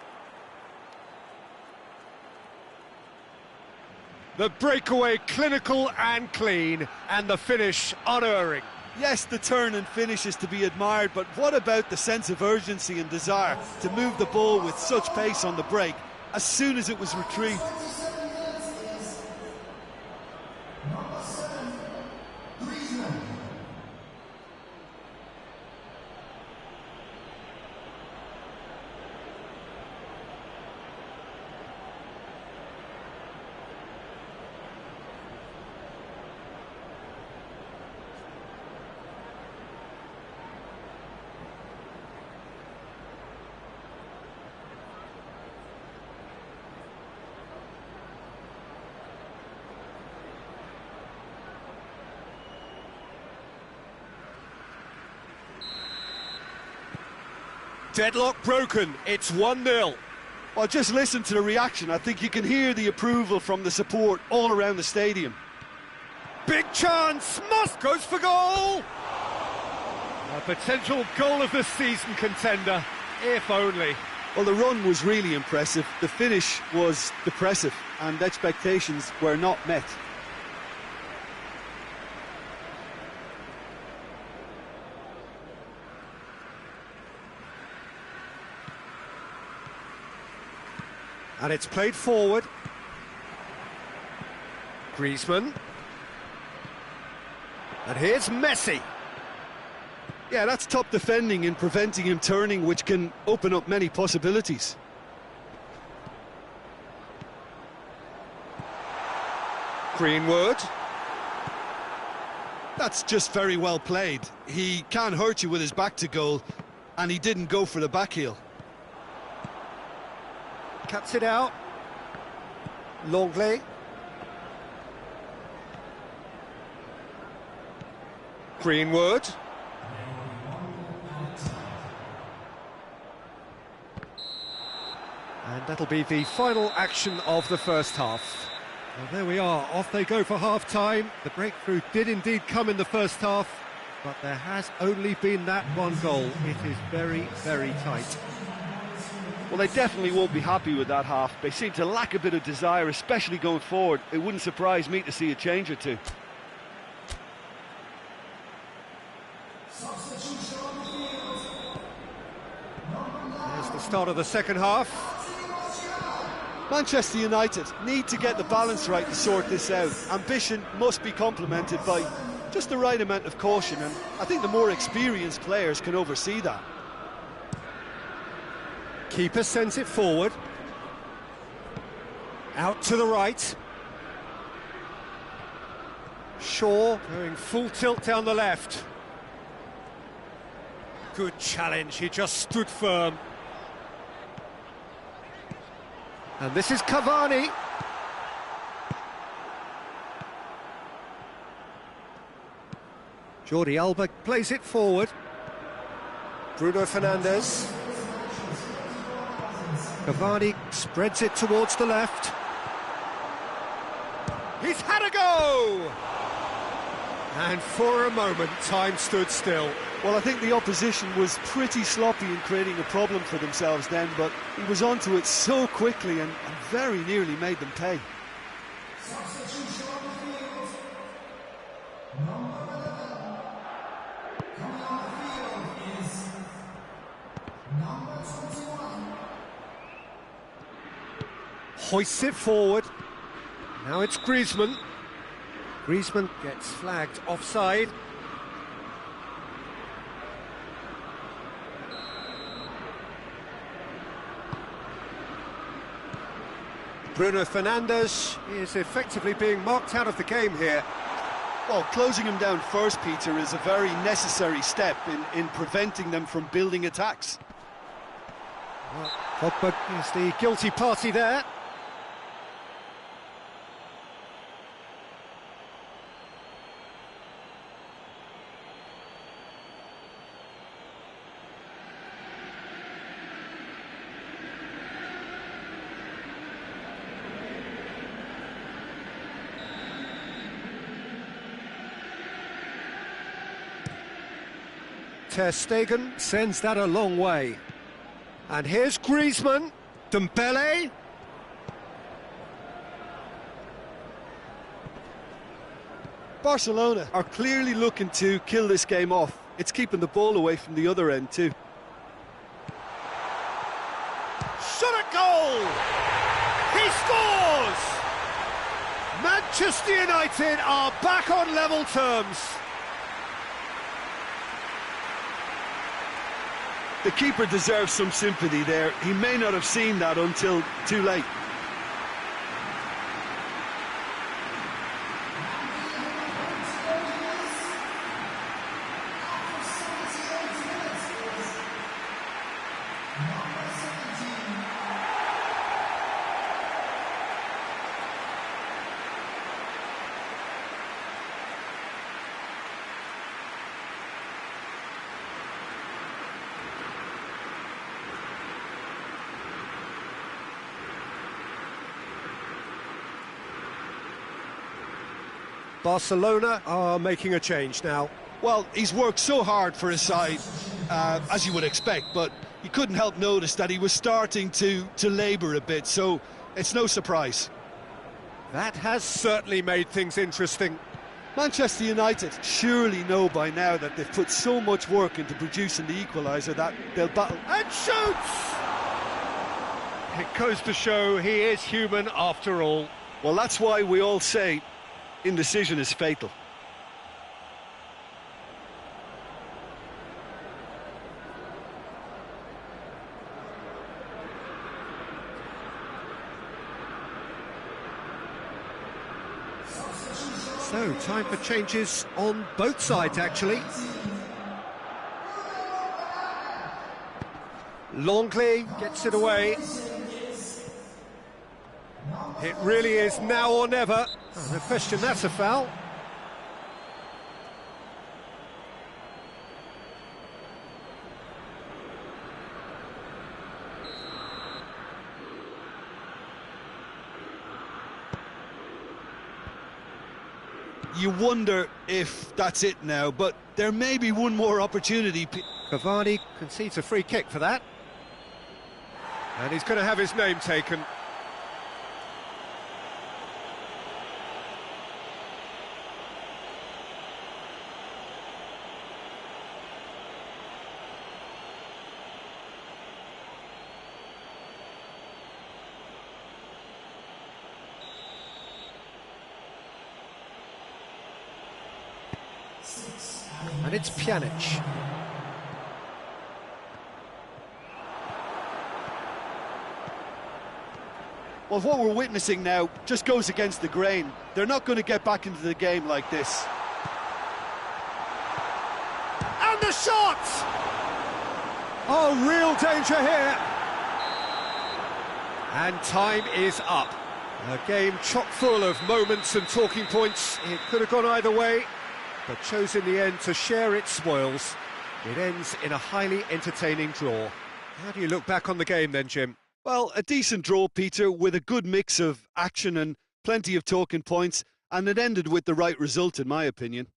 The breakaway clinical and clean, and the finish unerring. Yes, the turn and finish is to be admired, but what about the sense of urgency and desire to move the ball with such pace on the break as soon as it was retrieved? Deadlock broken, it's 1-0. Well, just listen to the reaction. I think you can hear the approval from the support all around the stadium. Big chance, Moss goes for goal! A potential goal of the season contender, if only. Well, the run was really impressive, the finish was depressive, and expectations were not met. And it's played forward. Griezmann. And here's Messi. Yeah, that's top defending in preventing him turning, which can open up many possibilities. Greenwood. That's just very well played. He can't hurt you with his back to goal, and he didn't go for the back heel. Cuts it out. Longley. Greenwood. And that'll be the final action of the first half. Well, there we are, off they go for half-time. The breakthrough did indeed come in the first half, but there has only been that one goal. It is very, very tight. Well, they definitely won't be happy with that half. They seem to lack a bit of desire, especially going forward. It wouldn't surprise me to see a change or two. There's the start of the second half. Manchester United need to get the balance right to sort this out. Ambition must be complemented by just the right amount of caution, and I think the more experienced players can oversee that. Keeper sends it forward. Out to the right. Shaw going full tilt down the left. Good challenge, he just stood firm. And this is Cavani. Jordi Alba plays it forward. Bruno Fernandes. Cavani spreads it towards the left. He's had a go! And for a moment, time stood still. Well, I think the opposition was pretty sloppy in creating a problem for themselves then, but he was onto it so quickly and very nearly made them pay. Substitution on the field. Number 11. Coming on the field is number 21. Hoists it forward. Now it's Griezmann. Griezmann gets flagged offside. Bruno Fernandes is effectively being marked out of the game here. Well, closing him down first, Peter, is a very necessary step in preventing them from building attacks. Well, Pogba is the guilty party there. Ter Stegen sends that a long way. And here's Griezmann. Dembele. Barcelona are clearly looking to kill this game off. It's keeping the ball away from the other end too. Shot at goal! He scores! Manchester United are back on level terms. The keeper deserves some sympathy there. He may not have seen that until too late. Barcelona are making a change now. Well, he's worked so hard for his side, as you would expect, but you couldn't help notice that he was starting to labour a bit, so it's no surprise. That has certainly made things interesting. Manchester United surely know by now that they've put so much work into producing the equaliser that they'll battle. And shoots! It goes to show he is human after all. Well, that's why we all say indecision is fatal. So, time for changes on both sides, actually. Longley gets it away. It really is now or never. Oh, no question, that's a foul. You wonder if that's it now, but there may be one more opportunity. Cavani concedes a free kick for that. And he's going to have his name taken. And it's Pjanic. Well, what we're witnessing now just goes against the grain. They're not going to get back into the game like this. And the shot! Oh, real danger here. And time is up. A game chock full of moments and talking points. It could have gone either way, but chose in the end to share its spoils. It ends in a highly entertaining draw. How do you look back on the game then, Jim? Well, a decent draw, Peter, with a good mix of action and plenty of talking points, and it ended with the right result, in my opinion.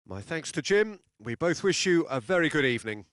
My thanks to Jim. We both wish you a very good evening.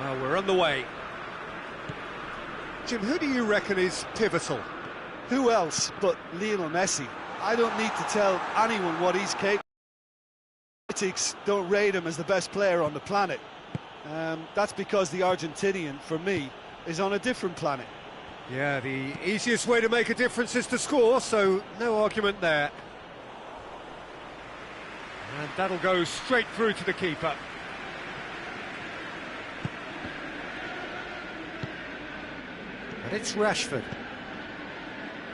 Well, we're on the way. Jim, who do you reckon is pivotal? Who else but Lionel Messi? I don't need to tell anyone what he's capable of. Critics don't rate him as the best player on the planet. That's because the Argentinian, for me, is on a different planet. Yeah, the easiest way to make a difference is to score, so no argument there. And that'll go straight through to the keeper. And it's Rashford.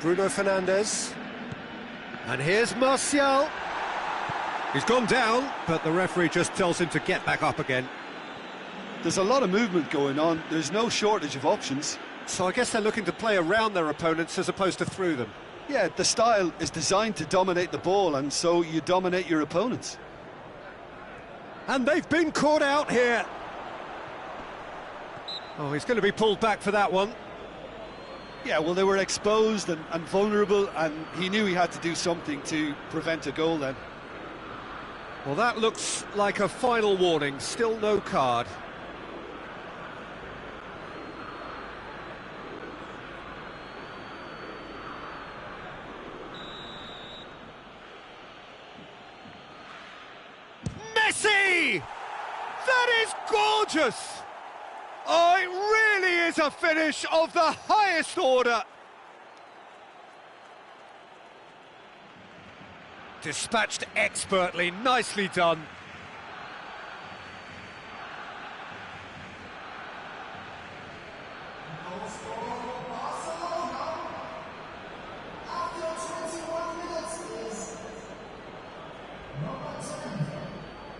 Bruno Fernandes. And here's Martial. He's gone down, but the referee just tells him to get back up again. There's a lot of movement going on. There's no shortage of options. So I guess they're looking to play around their opponents as opposed to through them. Yeah, the style is designed to dominate the ball, and so you dominate your opponents. And they've been caught out here. Oh, he's going to be pulled back for that one. Yeah, well, they were exposed and vulnerable, and he knew he had to do something to prevent a goal then. Well, that looks like a final warning. Still no card. Messi! That is gorgeous! Oh, it really is a finish of the highest order. Dispatched expertly, nicely done. Goal scorer for Barcelona after 21 minutes is number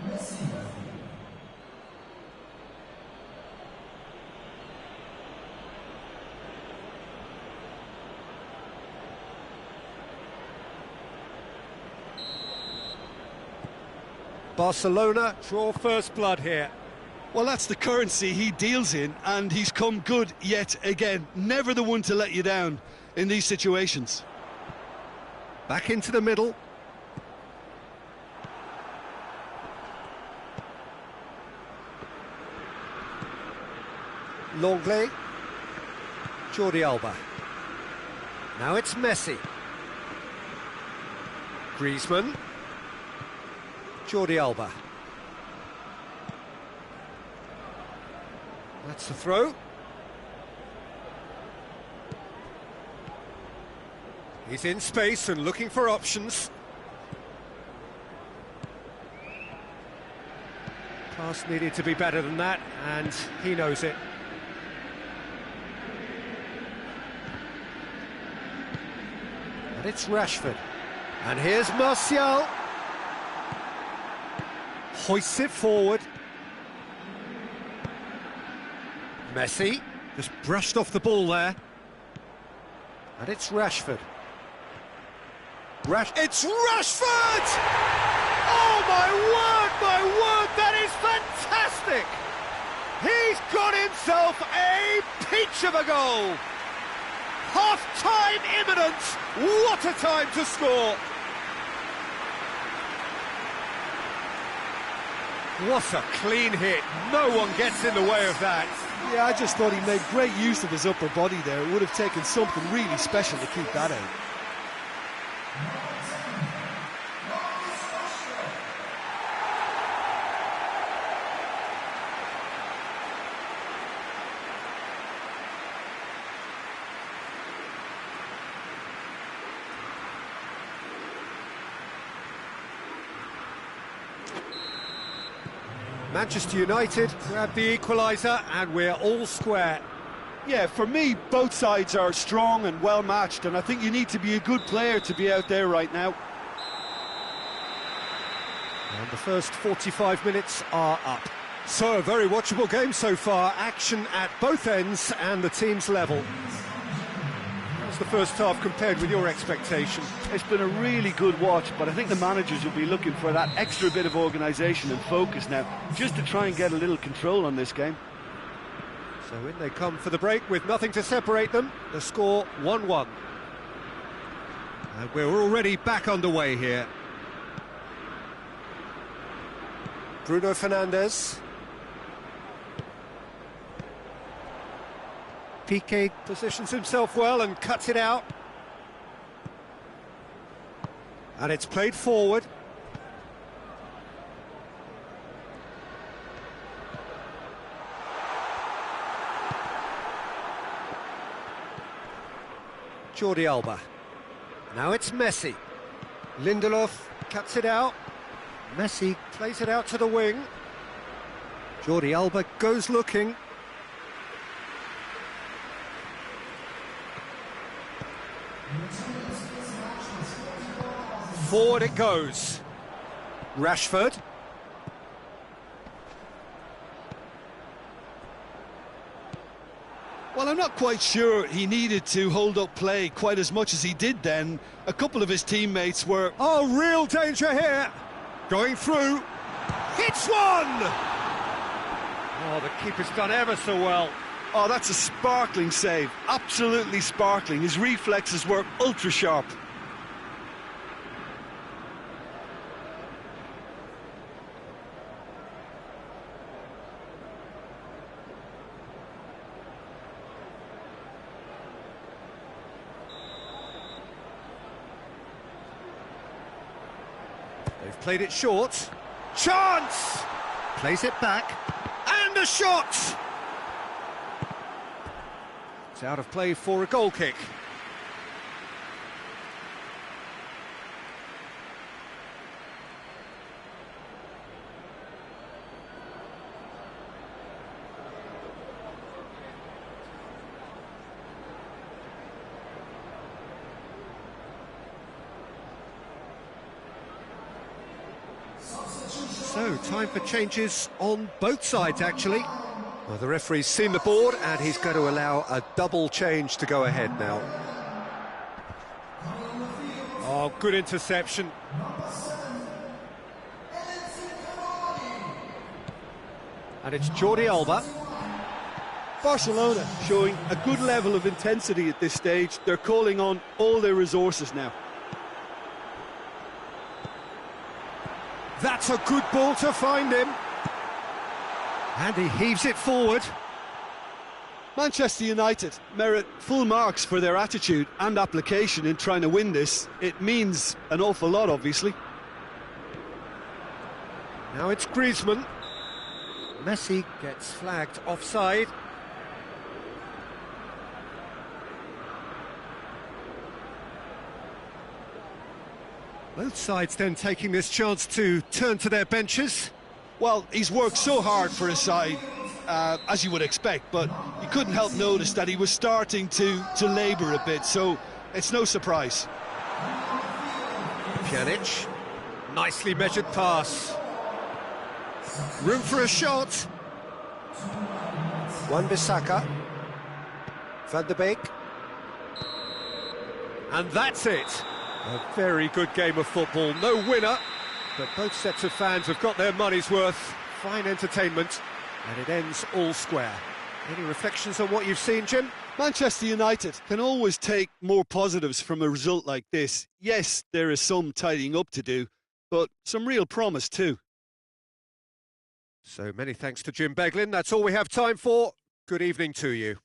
10, Messi. Barcelona draw first blood here. Well, that's the currency he deals in, and he's come good yet again. Never the one to let you down in these situations. Back into the middle. Longley. Jordi Alba. Now it's Messi. Griezmann. Jordi Alba. That's the throw. He's in space and looking for options. Pass needed to be better than that, and he knows it. And it's Rashford. And here's Martial. Hoists it forward. Messi just brushed off the ball there. And it's Rashford. It's Rashford! Oh my word, that is fantastic! He's got himself a peach of a goal! Half-time imminent! What a time to score! What a clean hit, no one gets in the way of that. Yeah, I just thought he made great use of his upper body there. It would have taken something really special to keep that out. Manchester United grab the equaliser and we're all square. Yeah, for me, both sides are strong and well matched, and I think you need to be a good player to be out there right now. And the first 45 minutes are up. So, a very watchable game so far. Action at both ends and the team's level. How's the first half compared with your expectation? It's been a really good watch, but I think the managers will be looking for that extra bit of organisation and focus now, just to try and get a little control on this game. So in they come for the break with nothing to separate them. The score 1-1. And we're already back underway here. Bruno Fernandes. Piqué positions himself well and cuts it out. And it's played forward. Jordi Alba. Now it's Messi. Lindelof cuts it out. Messi plays it out to the wing. Jordi Alba goes looking. Forward it goes. Rashford. Well, I'm not quite sure he needed to hold up play quite as much as he did then. A couple of his teammates were... Oh, real danger here. Going through. Hits one! Oh, the keeper's done ever so well. Oh, that's a sparkling save. Absolutely sparkling. His reflexes were ultra sharp. They've played it short. Chance! Plays it back. And a shot! It's out of play for a goal kick. So, time for changes on both sides, actually. Well, the referee's seen the board, and he's going to allow a double change to go ahead now. Oh, good interception. And it's Jordi Alba. Barcelona showing a good level of intensity at this stage. They're calling on all their resources now. That's a good ball to find him. And he heaves it forward. Manchester United merit full marks for their attitude and application in trying to win this. It means an awful lot, obviously. Now it's Griezmann. Messi gets flagged offside. Both sides then taking this chance to turn to their benches. Well, he's worked so hard for his side, as you would expect, but you couldn't help notice that he was starting to labour a bit, so it's no surprise. Pjanic, nicely measured pass. Room for a shot. Wan-Bissaka. Van de Beek. And that's it. A very good game of football. No winner, but both sets of fans have got their money's worth. Fine entertainment, and it ends all square. Any reflections on what you've seen, Jim? Manchester United can always take more positives from a result like this. Yes, there is some tidying up to do, but some real promise too. So many thanks to Jim Beglin. That's all we have time for. Good evening to you.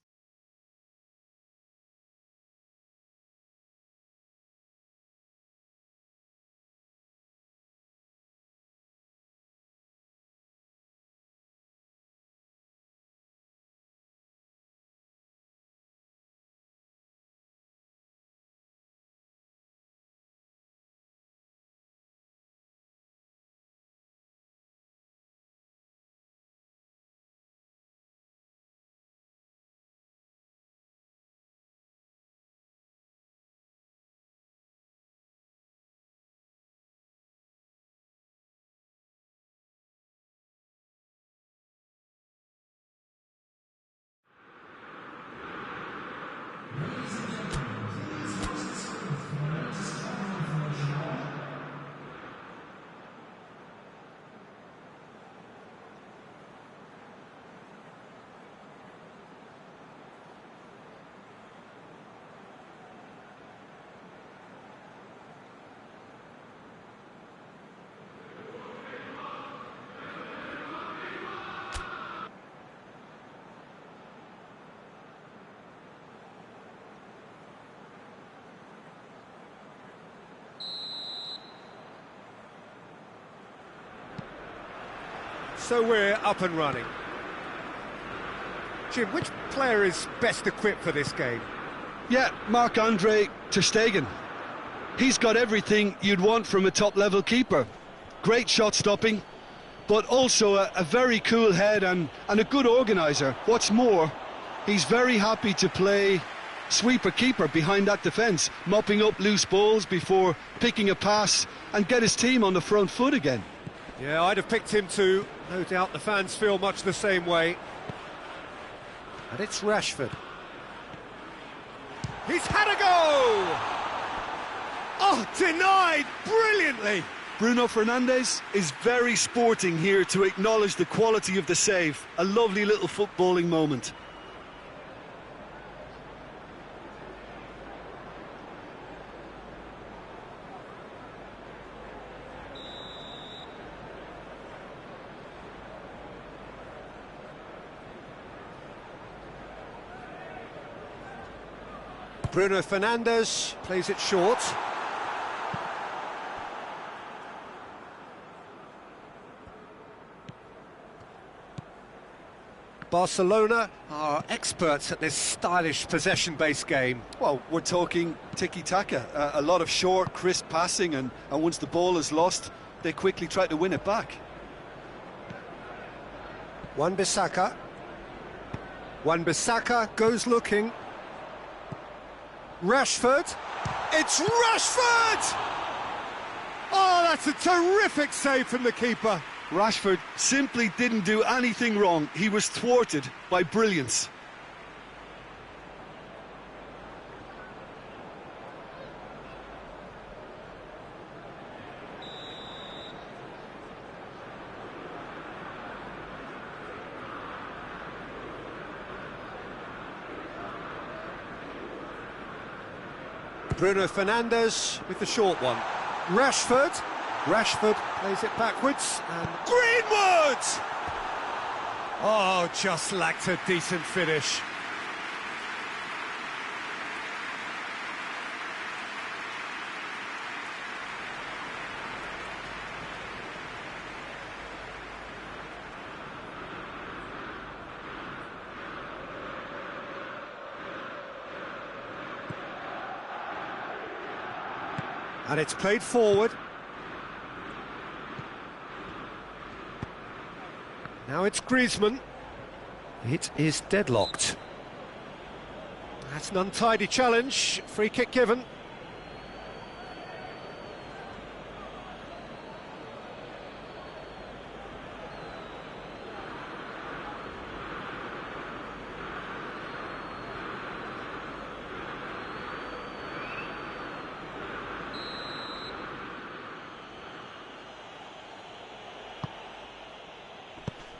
So we're up and running. Jim, which player is best equipped for this game? Yeah, Marc-Andre ter Stegen. He's got everything you'd want from a top-level keeper. Great shot stopping, but also a very cool head and a good organiser. What's more, he's very happy to play sweeper-keeper behind that defence, mopping up loose balls before picking a pass and get his team on the front foot again. Yeah, I'd have picked him too. No doubt the fans feel much the same way. And it's Rashford. He's had a go! Oh, denied brilliantly! Bruno Fernandes is very sporting here to acknowledge the quality of the save. A lovely little footballing moment. Bruno Fernandes plays it short. Barcelona are experts at this stylish possession-based game. Well, we're talking tiki-taka, a lot of short, crisp passing, and once the ball is lost, they quickly try to win it back. Wan-Bissaka goes looking. Rashford. It's Rashford! Oh, that's a terrific save from the keeper. Rashford simply didn't do anything wrong. He was thwarted by brilliance. Bruno Fernandes with the short one. Rashford plays it backwards, and Greenwood! Oh, just lacked a decent finish. And it's played forward. Now it's Griezmann. It is deadlocked. That's an untidy challenge. Free kick given.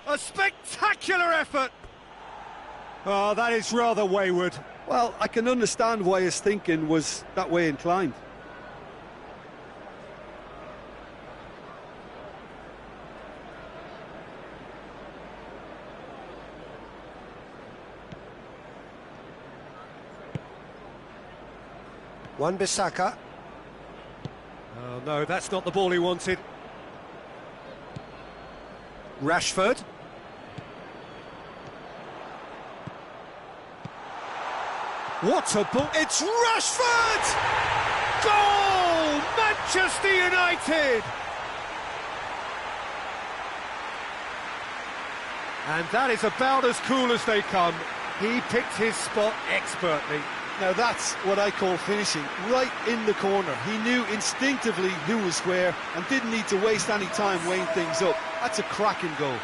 A spectacular effort! Oh, that is rather wayward. Well, I can understand why his thinking was that way inclined. Wan-Bissaka. Oh no, that's not the ball he wanted. Rashford. What a ball! It's Rashford! Goal! Manchester United! And that is about as cool as they come. He picked his spot expertly. Now that's what I call finishing, right in the corner. He knew instinctively who was where and didn't need to waste any time weighing things up. That's a cracking goal.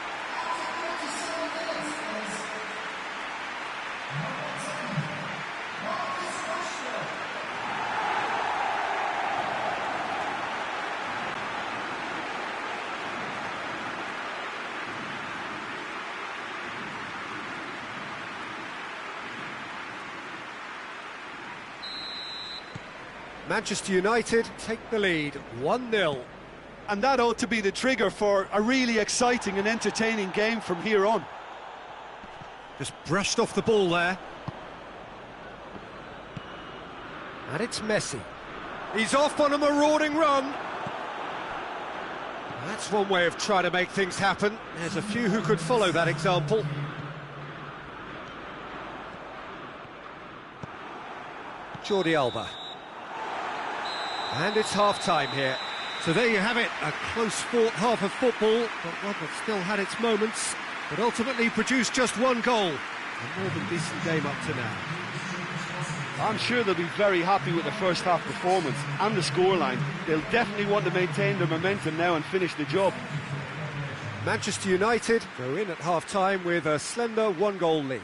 Manchester United take the lead, 1-0. And that ought to be the trigger for a really exciting and entertaining game from here on. Just brushed off the ball there. And it's Messi. He's off on a marauding run. That's one way of trying to make things happen. There's a few who could follow that example. Jordi Alba. And it's half-time here. So there you have it, a close-fought half of football, but one that still had its moments, but ultimately produced just one goal. A more than decent game up to now. I'm sure they'll be very happy with the first half performance and the scoreline. They'll definitely want to maintain their momentum now and finish the job. Manchester United go in at half-time with a slender one-goal lead.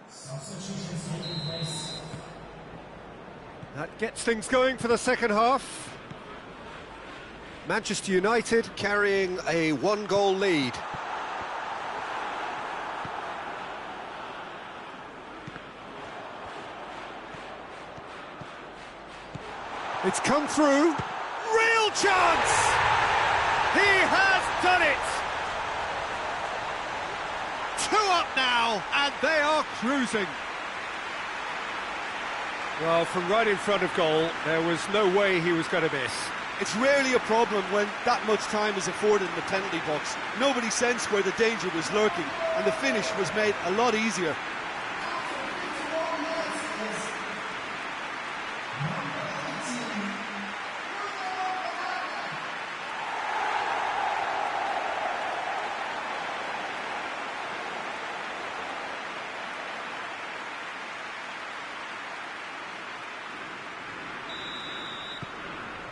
Substitutions taking place. That gets things going for the second half. Manchester United carrying a one-goal lead. It's come through. Real chance! He has done it! 2 up now, and they are cruising. Well, from right in front of goal, there was no way he was going to miss. It's rarely a problem when that much time is afforded in the penalty box. Nobody sensed where the danger was lurking, and the finish was made a lot easier.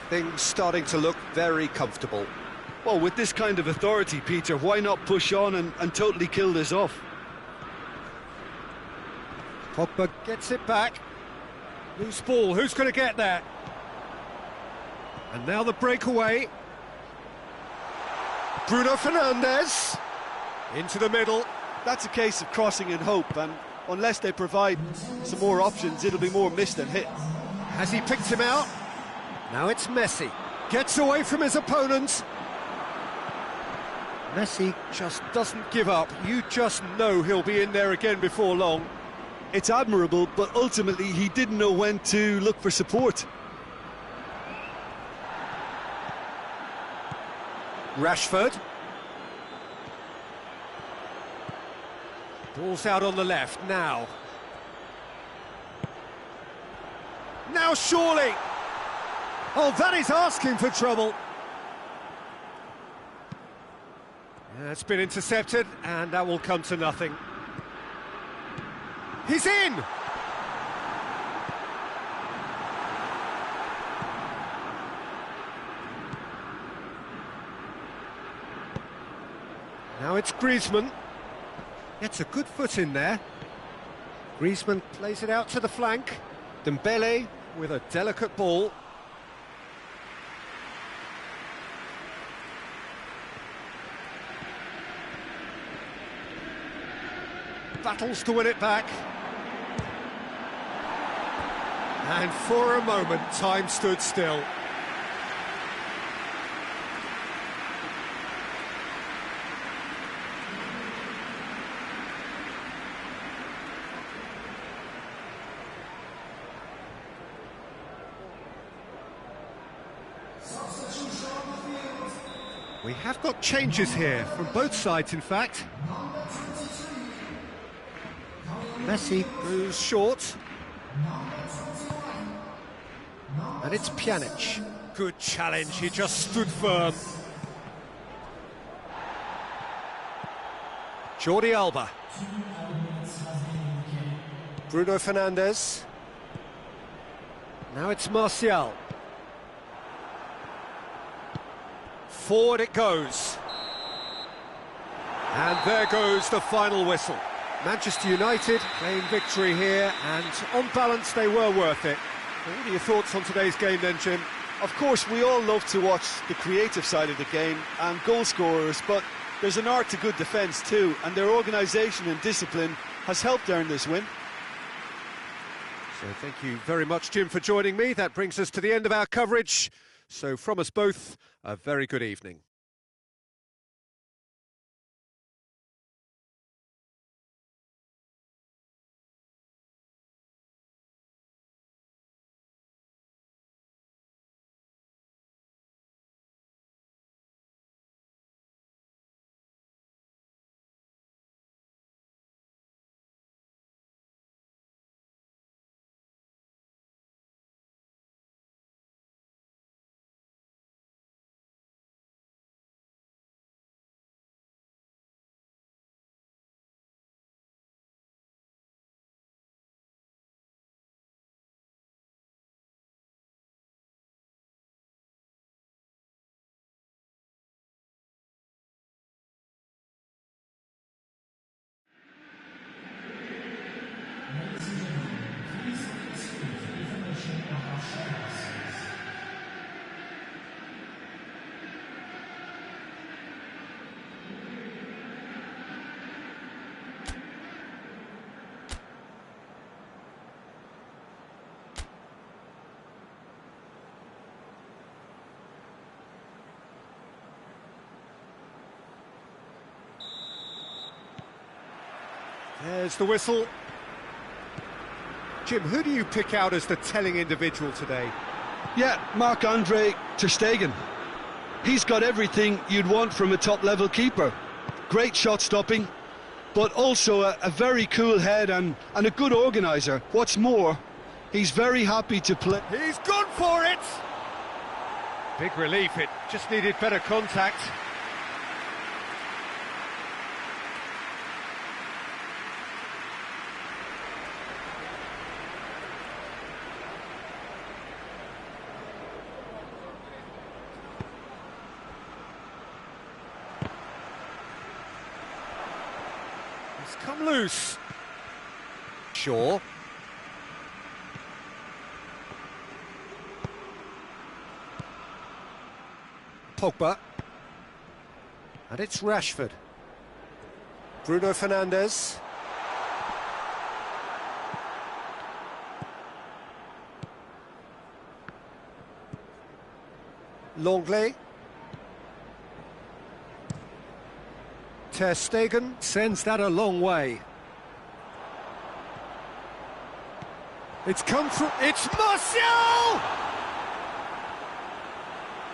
Things starting to look very comfortable. Well, with this kind of authority, Peter, why not push on and totally kill this off? Pogba gets it back. Loose ball, who's going to get that? And now the breakaway. Bruno Fernandes. Into the middle. That's a case of crossing in hope, and unless they provide some more options, it'll be more missed than hit. Has he picked him out? Now it's Messi. Gets away from his opponents. Messi just doesn't give up. You just know he'll be in there again before long. It's admirable, but ultimately he didn't know when to look for support. Rashford. Ball's out on the left now. Now surely! Oh, that is asking for trouble. Yeah, it's been intercepted, and that will come to nothing. He's in! Now it's Griezmann. Gets a good foot in there. Griezmann plays it out to the flank. Dembele with a delicate ball. Battles to win it back. And for a moment, time stood still. We have got changes here, from both sides in fact. Messi goes short. And it's Pjanic. Good challenge, he just stood firm. Jordi Alba. Bruno Fernandes. Now it's Martial. Forward it goes. And there goes the final whistle. Manchester United claim victory here, and on balance they were worth it. What are your thoughts on today's game then, Jim? Of course, we all love to watch the creative side of the game and goal scorers, but there's an art to good defence too, and their organisation and discipline has helped earn this win. So thank you very much, Jim, for joining me. That brings us to the end of our coverage. So from us both, a very good evening. There's the whistle. Jim, who do you pick out as the telling individual today? Yeah, Marc-Andre ter Stegen. He's got everything you'd want from a top-level keeper. Great shot stopping, but also a very cool head and a good organiser. What's more, he's very happy to play. He's gone for it! Big relief, it just needed better contact. Come loose. Shaw. Pogba. And it's Rashford. Bruno Fernandes. Longley. Ter Stegen sends that a long way. It's come through. It's Martial!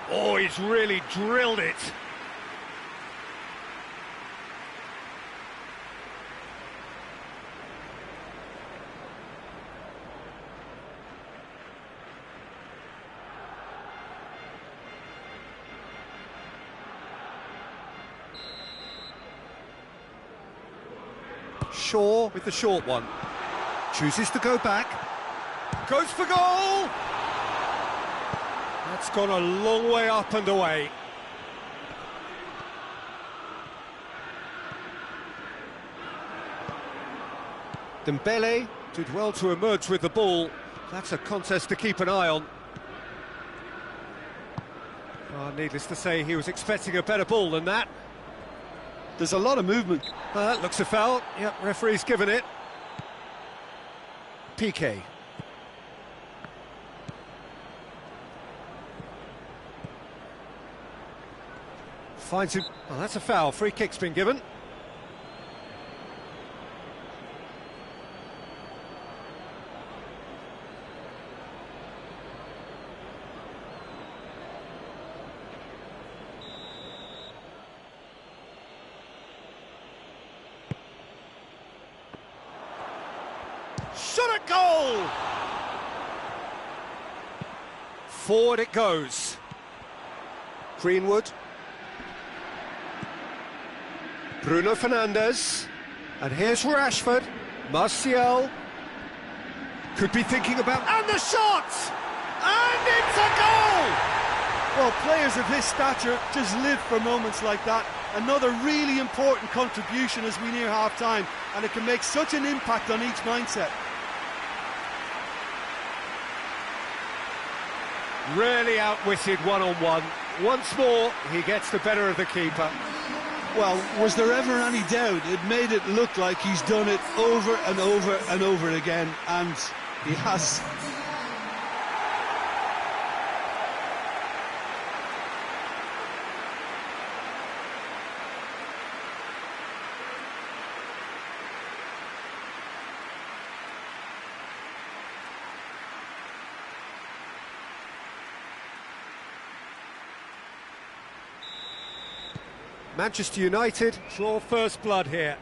Oh, he's really drilled it. Shaw with the short one. Chooses to go back. Goes for goal! That's gone a long way up and away. Dembele did well to emerge with the ball. That's a contest to keep an eye on. Oh, needless to say, he was expecting a better ball than that. There's a lot of movement. That looks a foul. Yep, referee's given it. Piqué. Finds him. Well, that's a foul. Free kick's been given. shot at goal! Forward it goes. Greenwood. Bruno Fernandes. And here's Rashford. Martial. Could be thinking about... And the shot! And it's a goal! Well, players of his stature just live for moments like that. Another really important contribution as we near half-time, and it can make such an impact on each mindset. Really outwitted one-on-one. Once more, he gets the better of the keeper. Well, was there ever any doubt? It made it look like he's done it over and over and over again, and he has. Manchester United draw first blood here.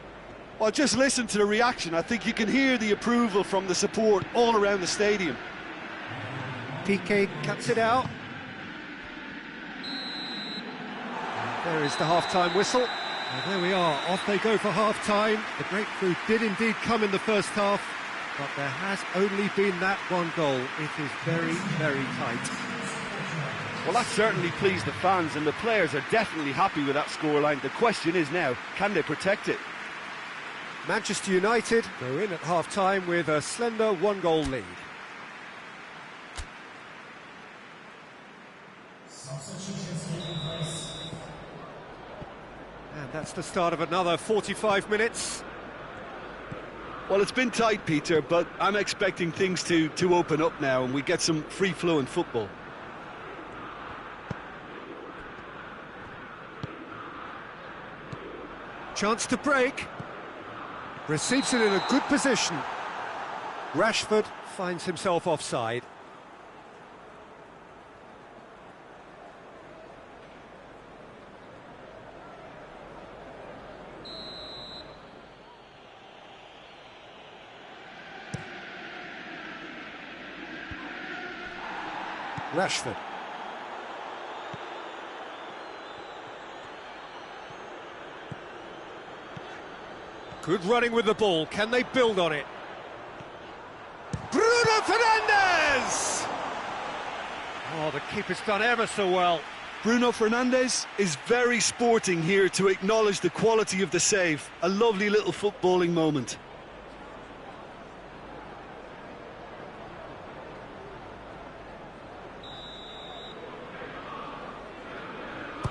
Well, just listen to the reaction. I think you can hear the approval from the support all around the stadium. Piqué cuts it out. There is the half-time whistle. And there we are, off they go for half-time. The breakthrough did indeed come in the first half, but there has only been that one goal. It is very, very tight. Well, that certainly pleased the fans, and the players are definitely happy with that scoreline. The question is now, can they protect it? Manchester United go in at half-time with a slender one-goal lead. And that's the start of another 45 minutes. Well, it's been tight, Peter, but I'm expecting things to open up now and we get some free-flowing football. Chance to break. Receives it in a good position. Rashford finds himself offside. Rashford. Good running with the ball. Can they build on it? Bruno Fernandes! Oh, the keeper's done ever so well. Bruno Fernandes is very sporting here to acknowledge the quality of the save. A lovely little footballing moment.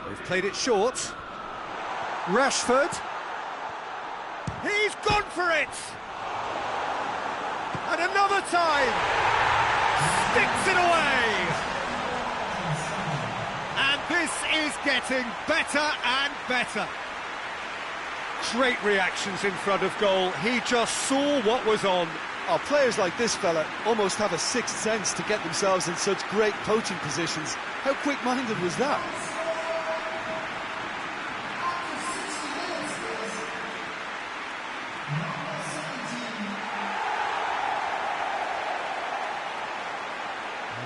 They've played it short. Rashford. He's gone for it! And another time! Sticks it away! And this is getting better and better. Great reactions in front of goal. He just saw what was on. Oh, players like this fella almost have a sixth sense to get themselves in such great poaching positions. How quick-minded was that?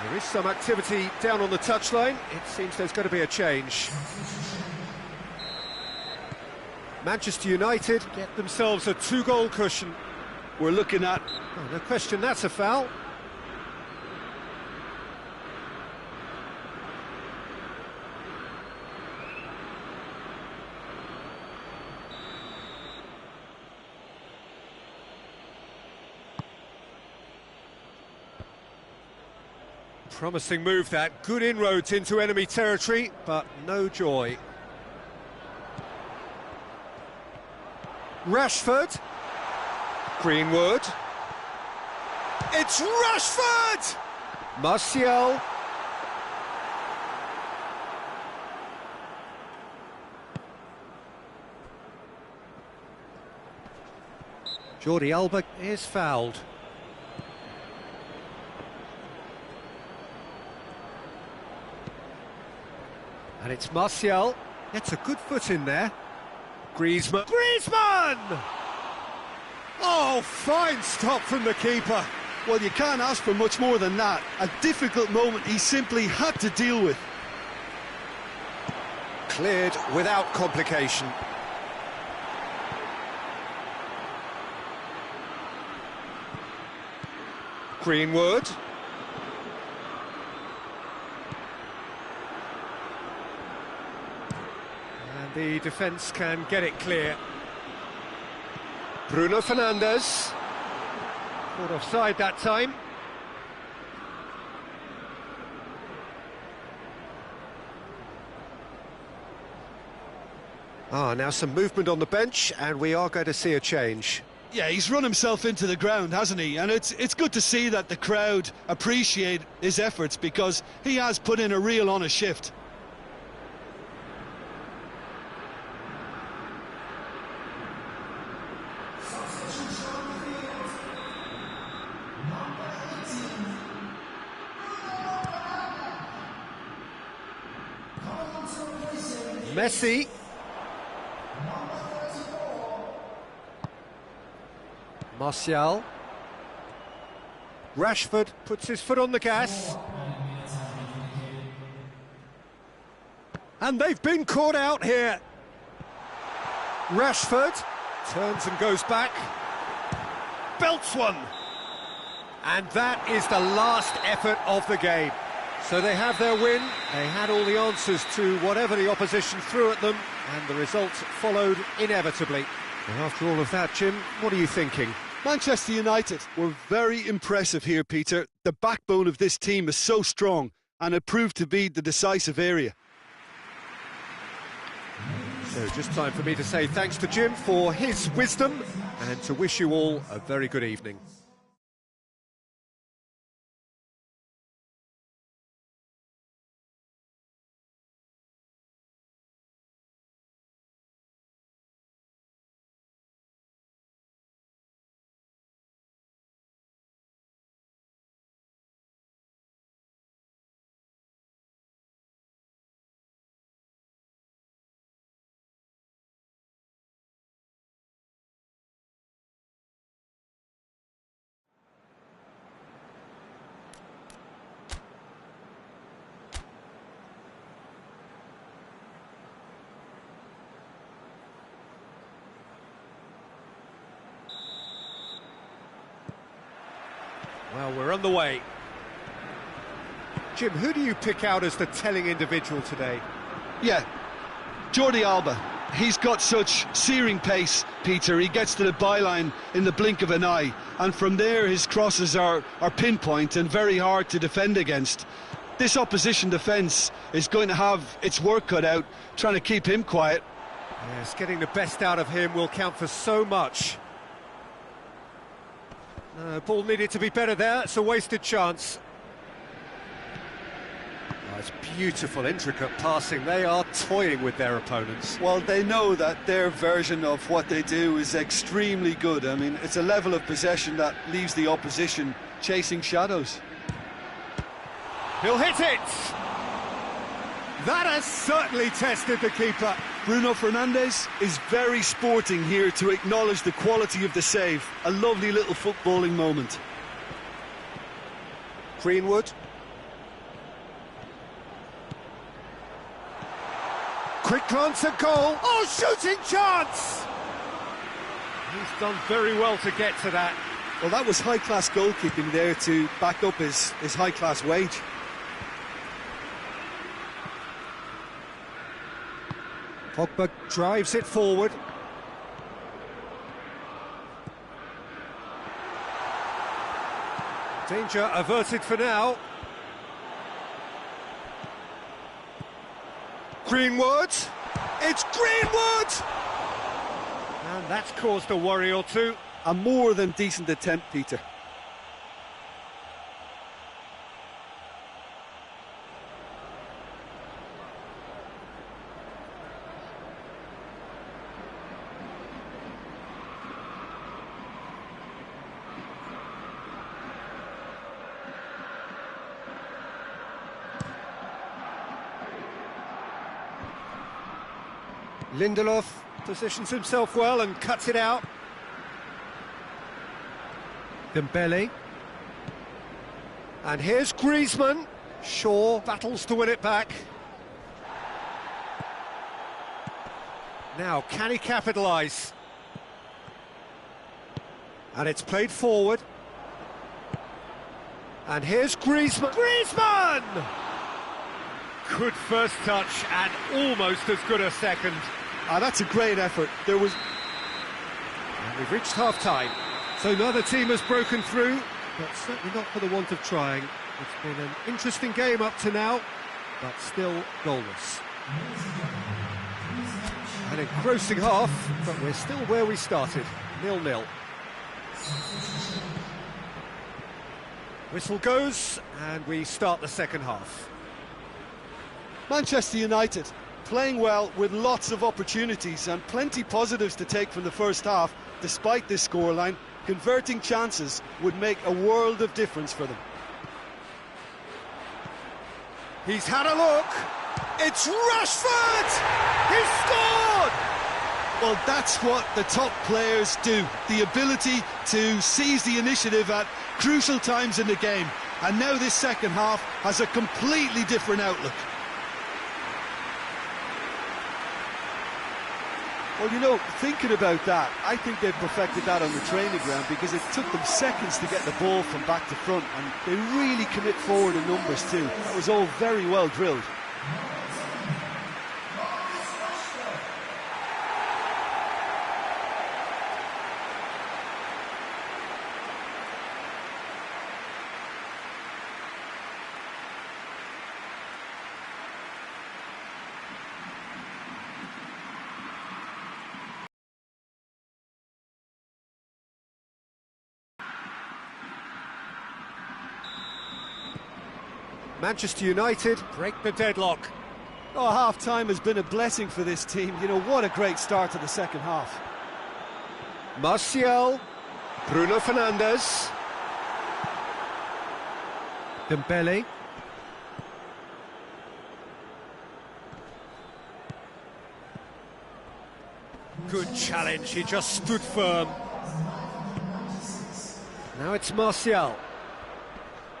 There is some activity down on the touchline. It seems there's going to be a change. Manchester United get themselves a two-goal cushion. We're looking at... Oh, no question, that's a foul. Promising move that, good inroads into enemy territory, but no joy. Rashford. Greenwood. It's Rashford! Martial. Jordi Alba is fouled. And it's Martial, gets a good foot in there. Griezmann! Oh, fine stop from the keeper. Well, you can't ask for much more than that. A difficult moment he simply had to deal with. Cleared without complication. Greenwood. And the defence can get it clear. Bruno Fernandes. Caught offside that time. Now some movement on the bench, and we are going to see a change. Yeah, he's run himself into the ground, hasn't he? And it's good to see that the crowd appreciate his efforts, because he has put in a real honest shift. Messi. Martial. Rashford puts his foot on the gas. And they've been caught out here. Rashford turns and goes back. Belts one. And that is the last effort of the game. So they have their win. They had all the answers to whatever the opposition threw at them, and the result followed inevitably. And after all of that, Jim, what are you thinking? Manchester United were very impressive here, Peter. The backbone of this team is so strong, and it proved to be the decisive area. So just time for me to say thanks to Jim for his wisdom, and to wish you all a very good evening. Well, we're on the way. Jim, who do you pick out as the telling individual today? Yeah, Jordi Alba. He's got such searing pace, Peter. He gets to the byline in the blink of an eye, and from there his crosses are pinpoint and very hard to defend against. This opposition defence is going to have its work cut out trying to keep him quiet. Yes, getting the best out of him will count for so much. Ball needed to be better there. It's a wasted chance. Oh, it's beautiful, intricate passing. They are toying with their opponents. Well, they know that their version of what they do is extremely good. I mean, it's a level of possession that leaves the opposition chasing shadows. He'll hit it! That has certainly tested the keeper. Bruno Fernandes is very sporting here to acknowledge the quality of the save. A lovely little footballing moment. Greenwood. Quick glance at goal. Oh, shooting chance! He's done very well to get to that. Well, that was high-class goalkeeping there to back up his high-class wage. Pogba drives it forward. Danger averted for now. Greenwood. It's Greenwood! And that's caused a worry or two. A more than decent attempt, Peter. Lindelof positions himself well and cuts it out. Dembele. And here's Griezmann. Shaw battles to win it back. Now, can he capitalise? And it's played forward. And here's Griezmann. Griezmann! Good first touch and almost as good a second. That's a great effort. There was... And we've reached half-time. So neither team has broken through, but certainly not for the want of trying. It's been an interesting game up to now, but still goalless. An engrossing half, but we're still where we started, 0-0. Whistle goes, and we start the second half. Manchester United playing well with lots of opportunities and plenty positives to take from the first half. Despite this scoreline, converting chances would make a world of difference for them. He's had a look. It's Rashford! He's scored! Well, that's what the top players do. The ability to seize the initiative at crucial times in the game. And now this second half has a completely different outlook. Well, you know, thinking about that, I think they've perfected that on the training ground because it took them seconds to get the ball from back to front, and they really commit forward in numbers too. That was all very well drilled. Manchester United break the deadlock. Oh, half-time has been a blessing for this team. You know, what a great start to the second half. Martial, Bruno Fernandes, Dembele. Good challenge, he just stood firm. Now it's Martial.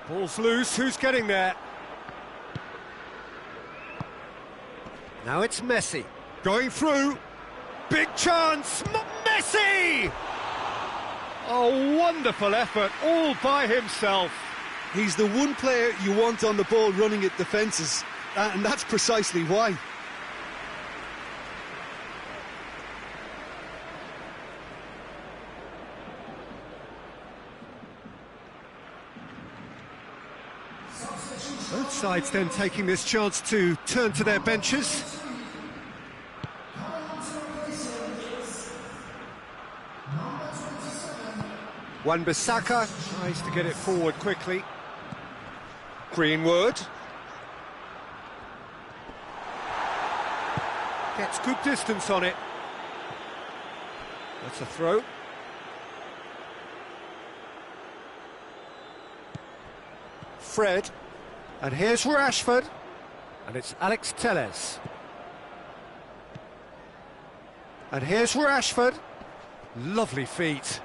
Ball's loose, who's getting there? Now it's Messi, going through, big chance, Messi! A wonderful effort, all by himself. He's the one player you want on the ball running at defences, and that's precisely why. Both sides then taking this chance to turn to their benches. Wan-Bissaka tries to get it forward quickly. Greenwood. Gets good distance on it. That's a throw. Fred. And here's Rashford, and it's Alex Telles. And here's Rashford. Lovely feet.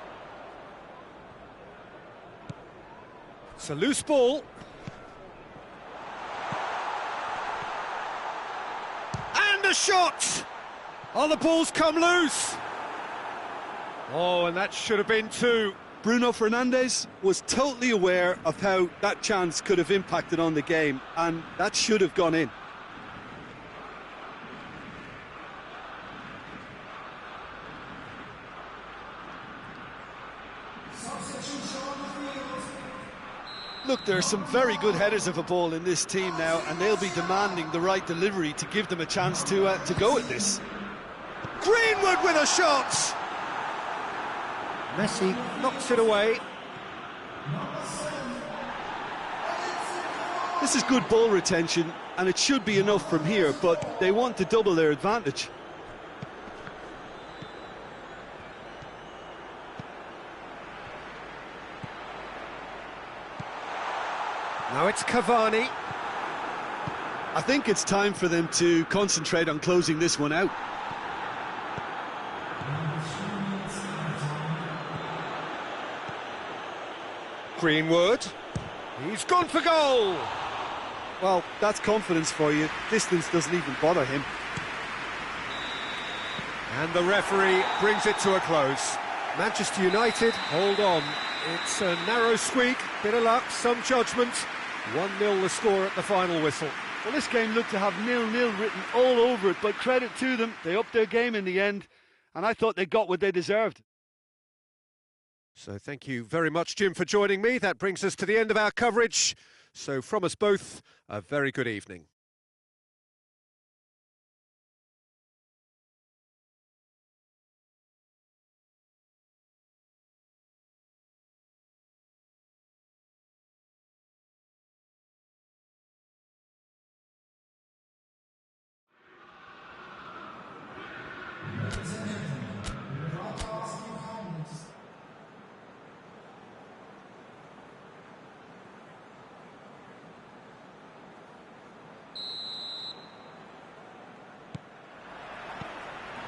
It's a loose ball. And a shot! Oh, the ball's come loose. Oh, and that should have been two. Bruno Fernandes was totally aware of how that chance could have impacted on the game, and that should have gone in. Look, there are some very good headers of a ball in this team now, and they'll be demanding the right delivery to give them a chance to go at this. Greenwood with a shot! Messi knocks it away. This is good ball retention, and it should be enough from here, but they want to double their advantage. Now it's Cavani. I think it's time for them to concentrate on closing this one out. Greenwood. He's gone for goal! Well, that's confidence for you. Distance doesn't even bother him. And the referee brings it to a close. Manchester United hold on. It's a narrow squeak, bit of luck, some judgment. 1-0 the score at the final whistle. Well, this game looked to have 0-0 written all over it, but credit to them, they upped their game in the end, and I thought they got what they deserved. So thank you very much, Jim, for joining me. That brings us to the end of our coverage. So from us both, a very good evening.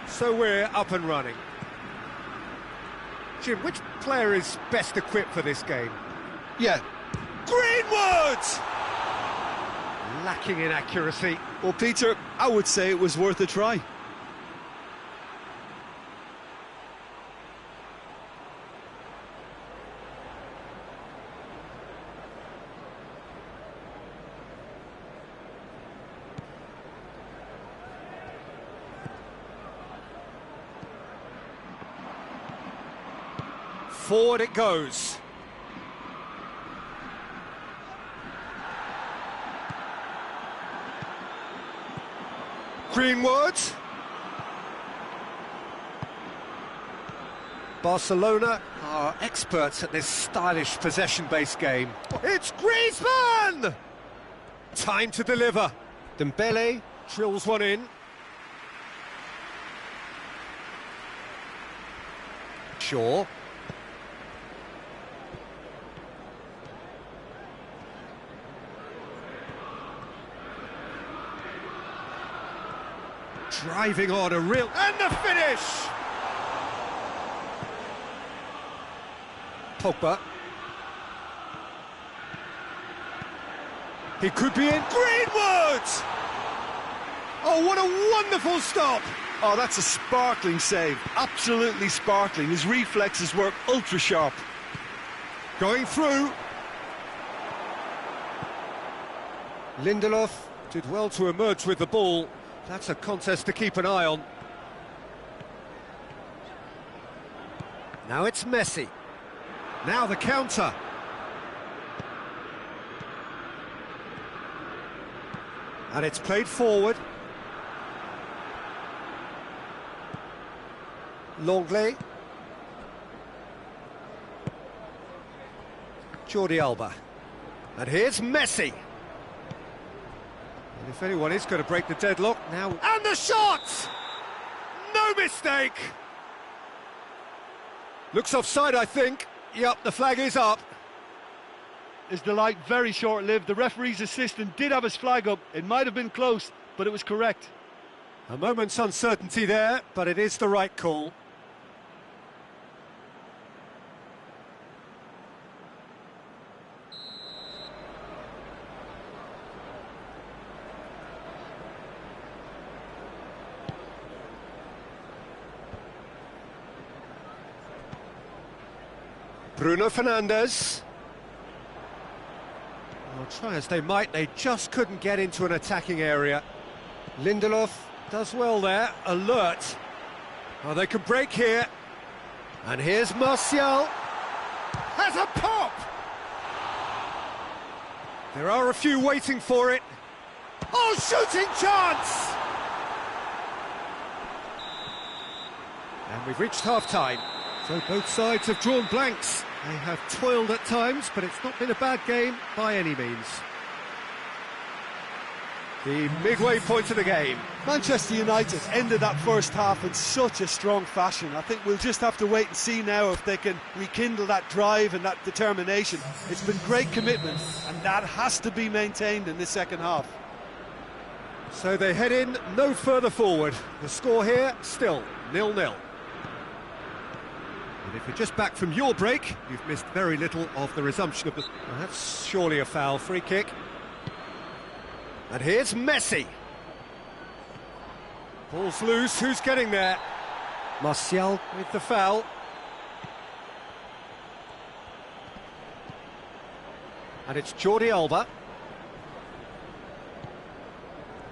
So we're up and running. Jim, which player is best equipped for this game? Yeah. Greenwood! Lacking in accuracy. Well, Peter, I would say it was worth a try. Forward it goes. Greenwood. Barcelona are experts at this stylish possession-based game. It's Griezmann! Time to deliver. Dembele drills one in. Shaw. Driving on a real... And the finish! Pogba. He could be in. Greenwood! Oh, what a wonderful stop! Oh, that's a sparkling save. Absolutely sparkling. His reflexes were ultra sharp. Going through. Lindelof did well to emerge with the ball. That's a contest to keep an eye on. Now it's Messi. Now the counter. And it's played forward. Longley. Jordi Alba. And here's Messi. And if anyone is going to break the deadlock now... And the shot! No mistake! Looks offside, I think. Yep, the flag is up. His delight very short-lived. The referee's assistant did have his flag up. It might have been close, but it was correct. A moment's uncertainty there, but it is the right call. Bruno Fernandes. Well, try as they might, they just couldn't get into an attacking area. Lindelof does well there, alert. Oh, they could break here. And here's Martial. Has a pop! There are a few waiting for it. Oh, shooting chance! And we've reached half-time. So both sides have drawn blanks. They have toiled at times, but it's not been a bad game by any means. The midway point of the game. Manchester United ended that first half in such a strong fashion. I think we'll just have to wait and see now if they can rekindle that drive and that determination. It's been great commitment, and that has to be maintained in this second half. So they head in no further forward. The score here, still 0-0. And if you're just back from your break, you've missed very little of the resumption of the... Well, that's surely a foul. Free kick. And here's Messi. Ball's loose. Who's getting there? Martial with the foul. And it's Jordi Alba.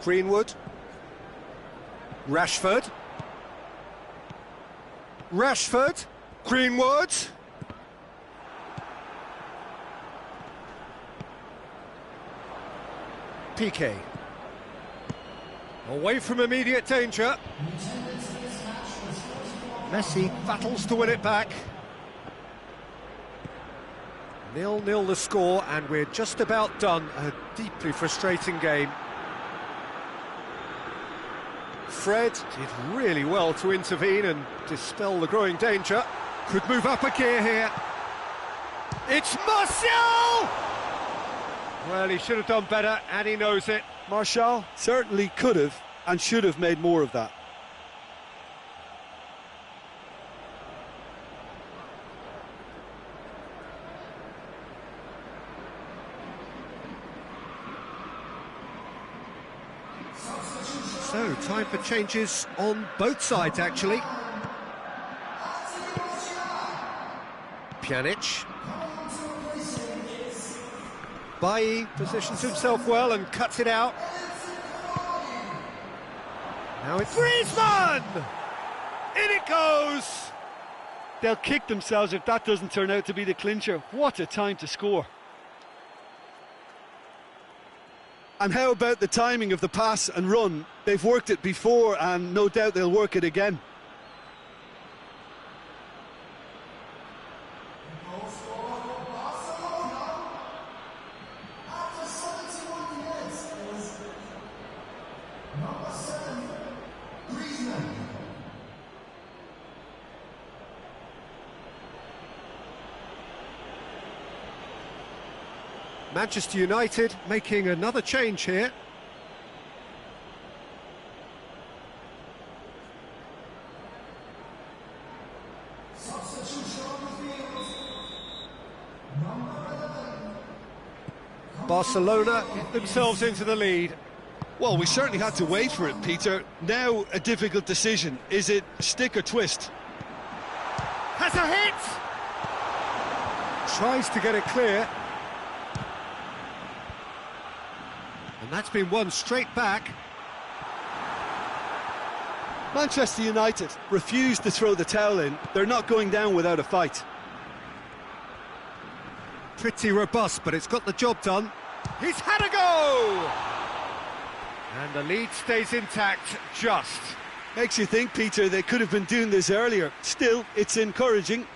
Greenwood. Rashford. Rashford. Greenwood. Piqué. Away from immediate danger. Messi battles to win it back. 0-0 the score, and we're just about done. A deeply frustrating game. Fred did really well to intervene and dispel the growing danger. Could move up a gear here. It's Martial! Well, he should have done better, and he knows it. Martial certainly could have and should have made more of that. So, time for changes on both sides, actually. Pjanic. Bailly positions himself well and cuts it out. Now it's Griezmann! In it goes! They'll kick themselves if that doesn't turn out to be the clincher. What a time to score. And how about the timing of the pass and run? They've worked it before and no doubt they'll work it again. Manchester United making another change here. Barcelona get themselves into the lead. Well, we certainly had to wait for it, Peter. Now a difficult decision. Is it stick or twist? Has a hit! Tries to get it clear. And that's been won straight back. Manchester United refused to throw the towel in. They're not going down without a fight. Pretty robust, but it's got the job done. He's had a go! And the lead stays intact, just. Makes you think, Peter, they could have been doing this earlier. Still, it's encouraging.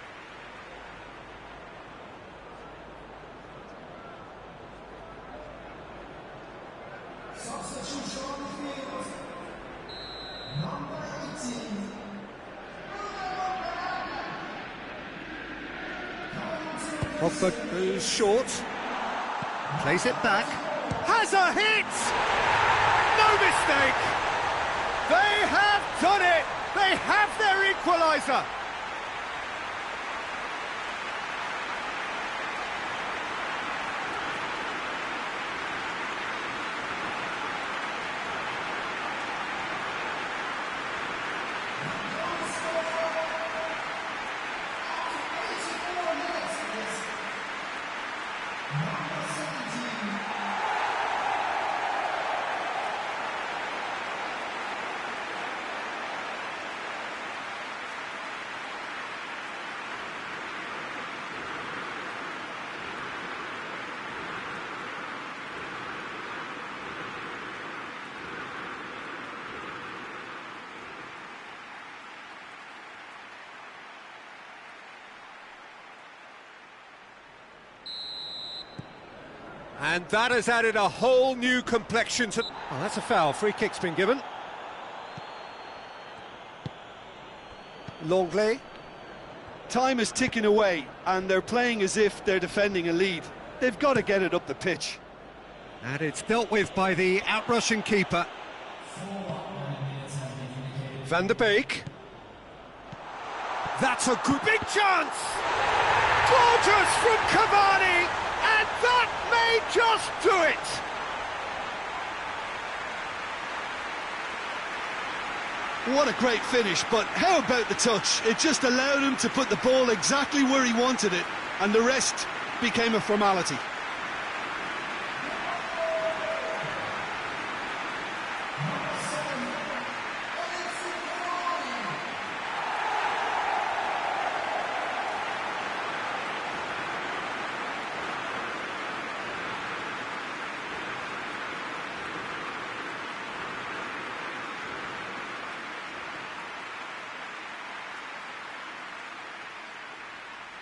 Pogba goes short, plays it back, has a hit! No mistake! They have done it! They have their equaliser! And that has added a whole new complexion to... Oh, that's a foul. Free kick's been given. Longley. Time is ticking away, and they're playing as if they're defending a lead. They've got to get it up the pitch. And it's dealt with by the outrushing keeper. Van der Beek. That's a good big chance! Gorgeous from Cavani, and that may just do it! What a great finish, but how about the touch? It just allowed him to put the ball exactly where he wanted it, and the rest became a formality.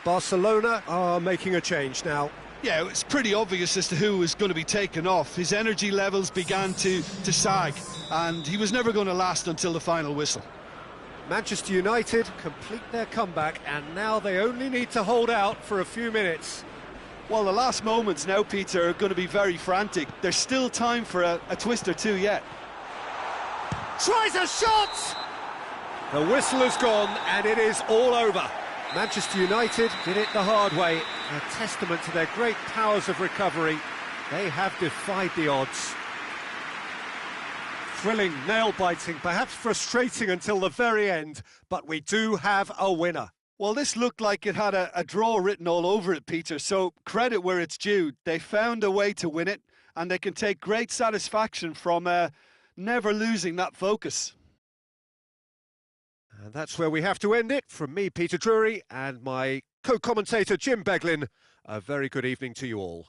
Barcelona are making a change now. Yeah, it's pretty obvious as to who was going to be taken off. His energy levels began to sag, and he was never going to last until the final whistle. Manchester United complete their comeback, and now they only need to hold out for a few minutes. Well, the last moments now, Peter, are going to be very frantic. There's still time for a twist or two yet. Tries a shot! The whistle has gone, and it is all over. Manchester United did it the hard way, a testament to their great powers of recovery. They have defied the odds. Thrilling, nail-biting, perhaps frustrating until the very end, but we do have a winner. Well, this looked like it had a draw written all over it, Peter, so credit where it's due. They found a way to win it, and they can take great satisfaction from never losing that focus. And that's where we have to end it. From me, Peter Drury, and my co-commentator, Jim Beglin, a very good evening to you all.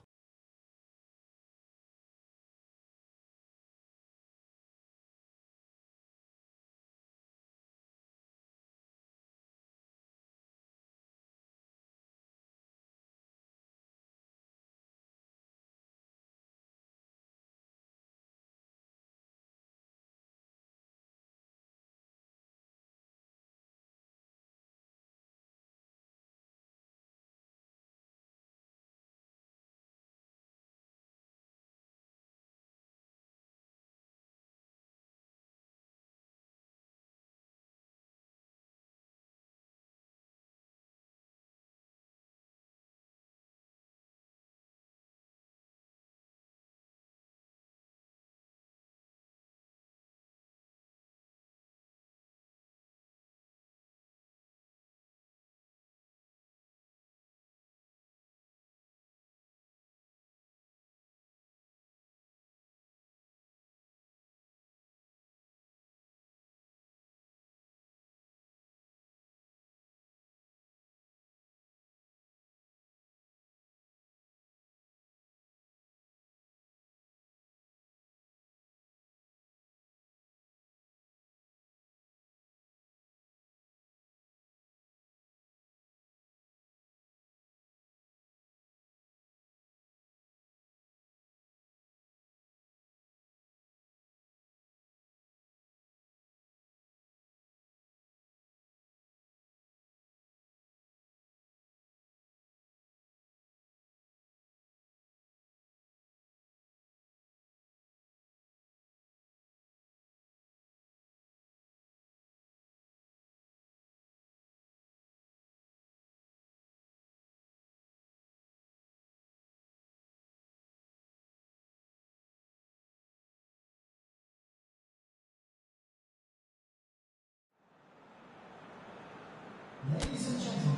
Ladies and gentlemen,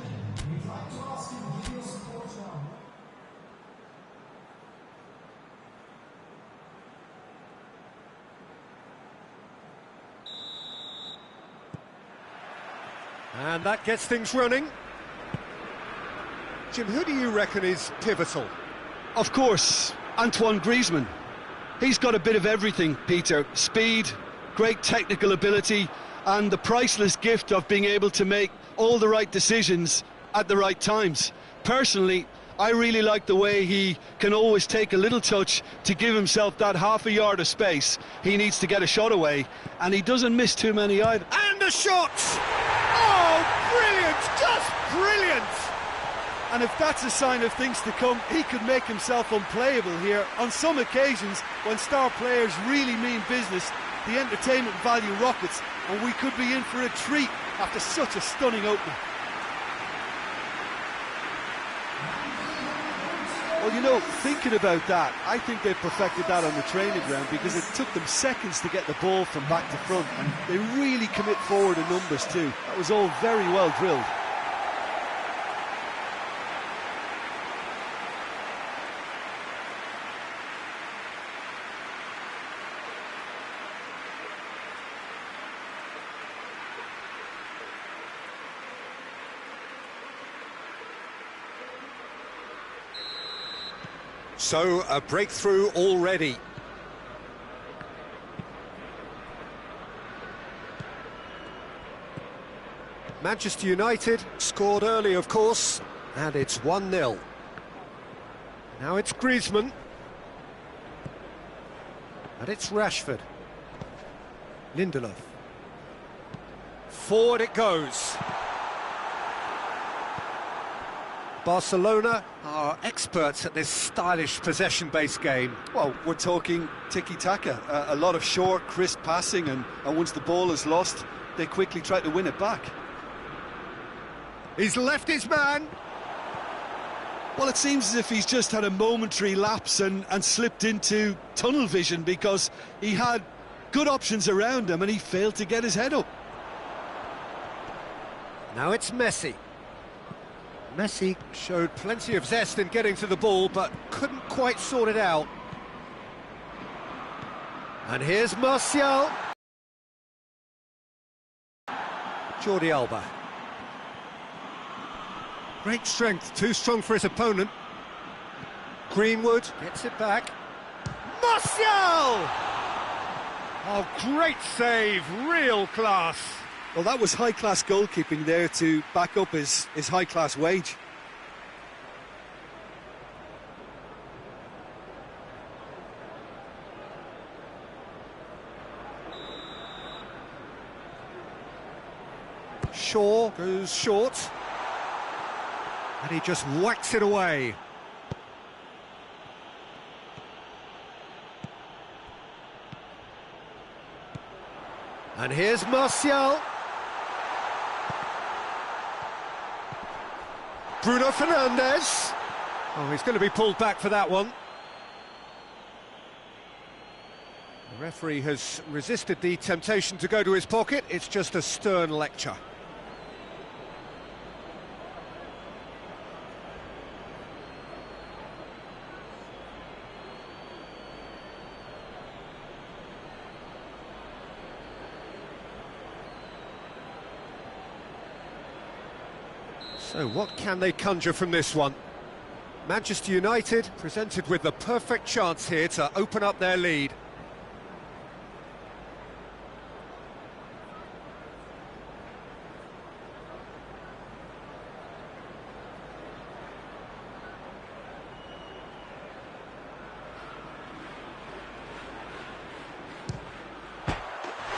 we'd like to ask you to give your support to our... And that gets things running. Jim, who do you reckon is pivotal? Of course, Antoine Griezmann. He's got a bit of everything, Peter. Speed, great technical ability, and the priceless gift of being able to make all the right decisions at the right times. Personally, I really like the way he can always take a little touch to give himself that half a yard of space he needs to get a shot away, and he doesn't miss too many either. And a shot! Oh, brilliant! Just brilliant! And if that's a sign of things to come, he could make himself unplayable here. On some occasions, when star players really mean business, the entertainment value rockets, and we could be in for a treat after such a stunning opening. Well, you know, thinking about that, I think they perfected that on the training ground because it took them seconds to get the ball from back to front, and they really commit forward in numbers too. That was all very well drilled. So, a breakthrough already. Manchester United scored early, of course, and it's 1-0. Now it's Griezmann. And it's Rashford. Lindelof. Forward it goes. Barcelona are experts at this stylish possession-based game. Well, we're talking tiki-taka, a lot of short, crisp passing, and once the ball is lost, they quickly try to win it back. He's left his man. Well, it seems as if he's just had a momentary lapse and slipped into tunnel vision because he had good options around him and he failed to get his head up. Now it's Messi. Messi showed plenty of zest in getting to the ball, but couldn't quite sort it out. And here's Martial. Jordi Alba. Great strength, too strong for his opponent. Greenwood gets it back. Martial! Oh, great save, real class. Well, that was high-class goalkeeping there to back up his high-class wage. Shaw goes short. And he just whacks it away. And here's Martial. Bruno Fernandes. Oh, he's going to be pulled back for that one. The referee has resisted the temptation to go to his pocket. It's just a stern lecture. So what can they conjure from this one? Manchester United presented with the perfect chance here to open up their lead.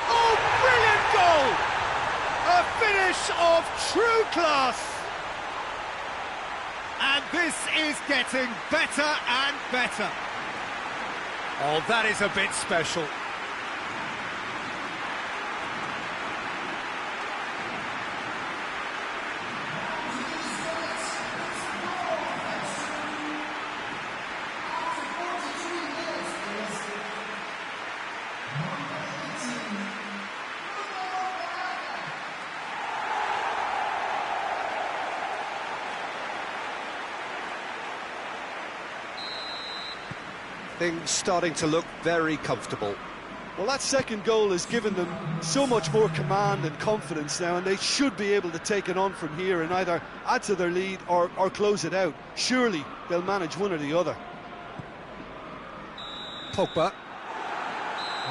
Oh, brilliant goal! A finish of true class! And this is getting better and better. Oh, that is a bit special. Things starting to look very comfortable. Well, that second goal has given them so much more command and confidence now, and they should be able to take it on from here and either add to their lead or close it out. Surely they'll manage one or the other. Pogba.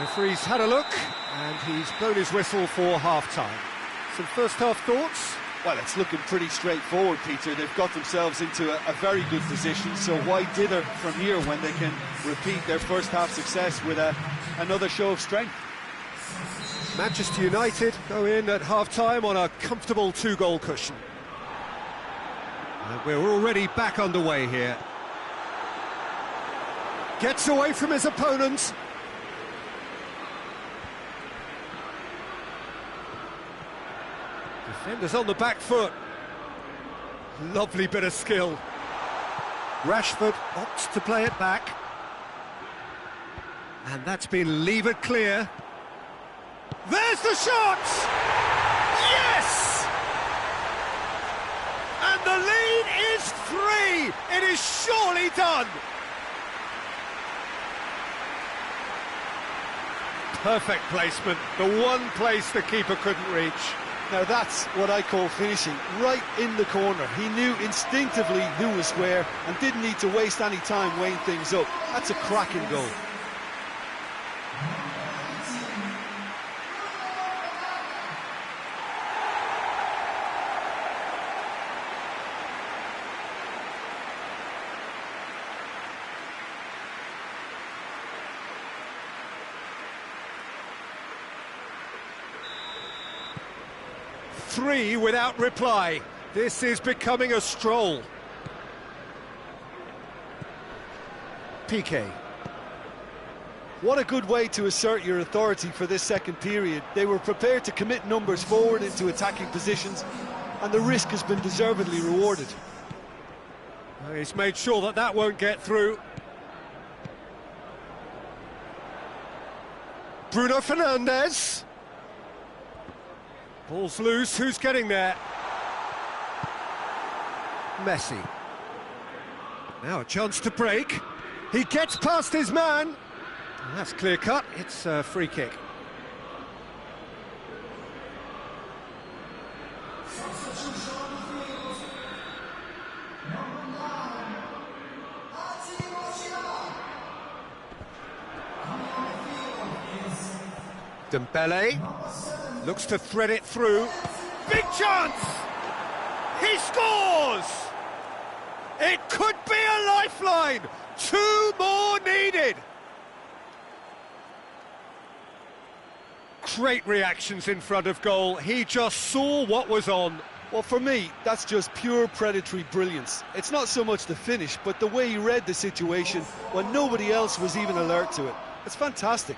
Referee's had a look, and he's blown his whistle for half-time. Some first-half thoughts? Well, it's looking pretty straightforward, Peter. They've got themselves into a very good position, so why dither from here when they can repeat their first-half success with another show of strength? Manchester United go in at half-time on a comfortable two-goal cushion. And we're already back underway here. Gets away from his opponent. Defenders on the back foot. Lovely bit of skill. Rashford opts to play it back. And that's been levered clear. There's the shot! Yes! And the lead is 3! It is surely done! Perfect placement, the one place the keeper couldn't reach. Now that's what I call finishing, right in the corner. He knew instinctively who was where and didn't need to waste any time weighing things up. That's a cracking goal. Three without reply. This is becoming a stroll. Piqué. What a good way to assert your authority for this second period. They were prepared to commit numbers forward into attacking positions, and the risk has been deservedly rewarded. He's made sure that that won't get through. Bruno Fernandes. Ball's loose, who's getting there? Messi. Now a chance to break. He gets past his man. And that's clear cut, it's a free kick. Dembele looks to thread it through. Big chance! He scores! It could be a lifeline! 2 more needed! Great reactions in front of goal. He just saw what was on. Well, for me, that's just pure predatory brilliance. It's not so much the finish, but the way he read the situation when nobody else was even alert to it. It's fantastic.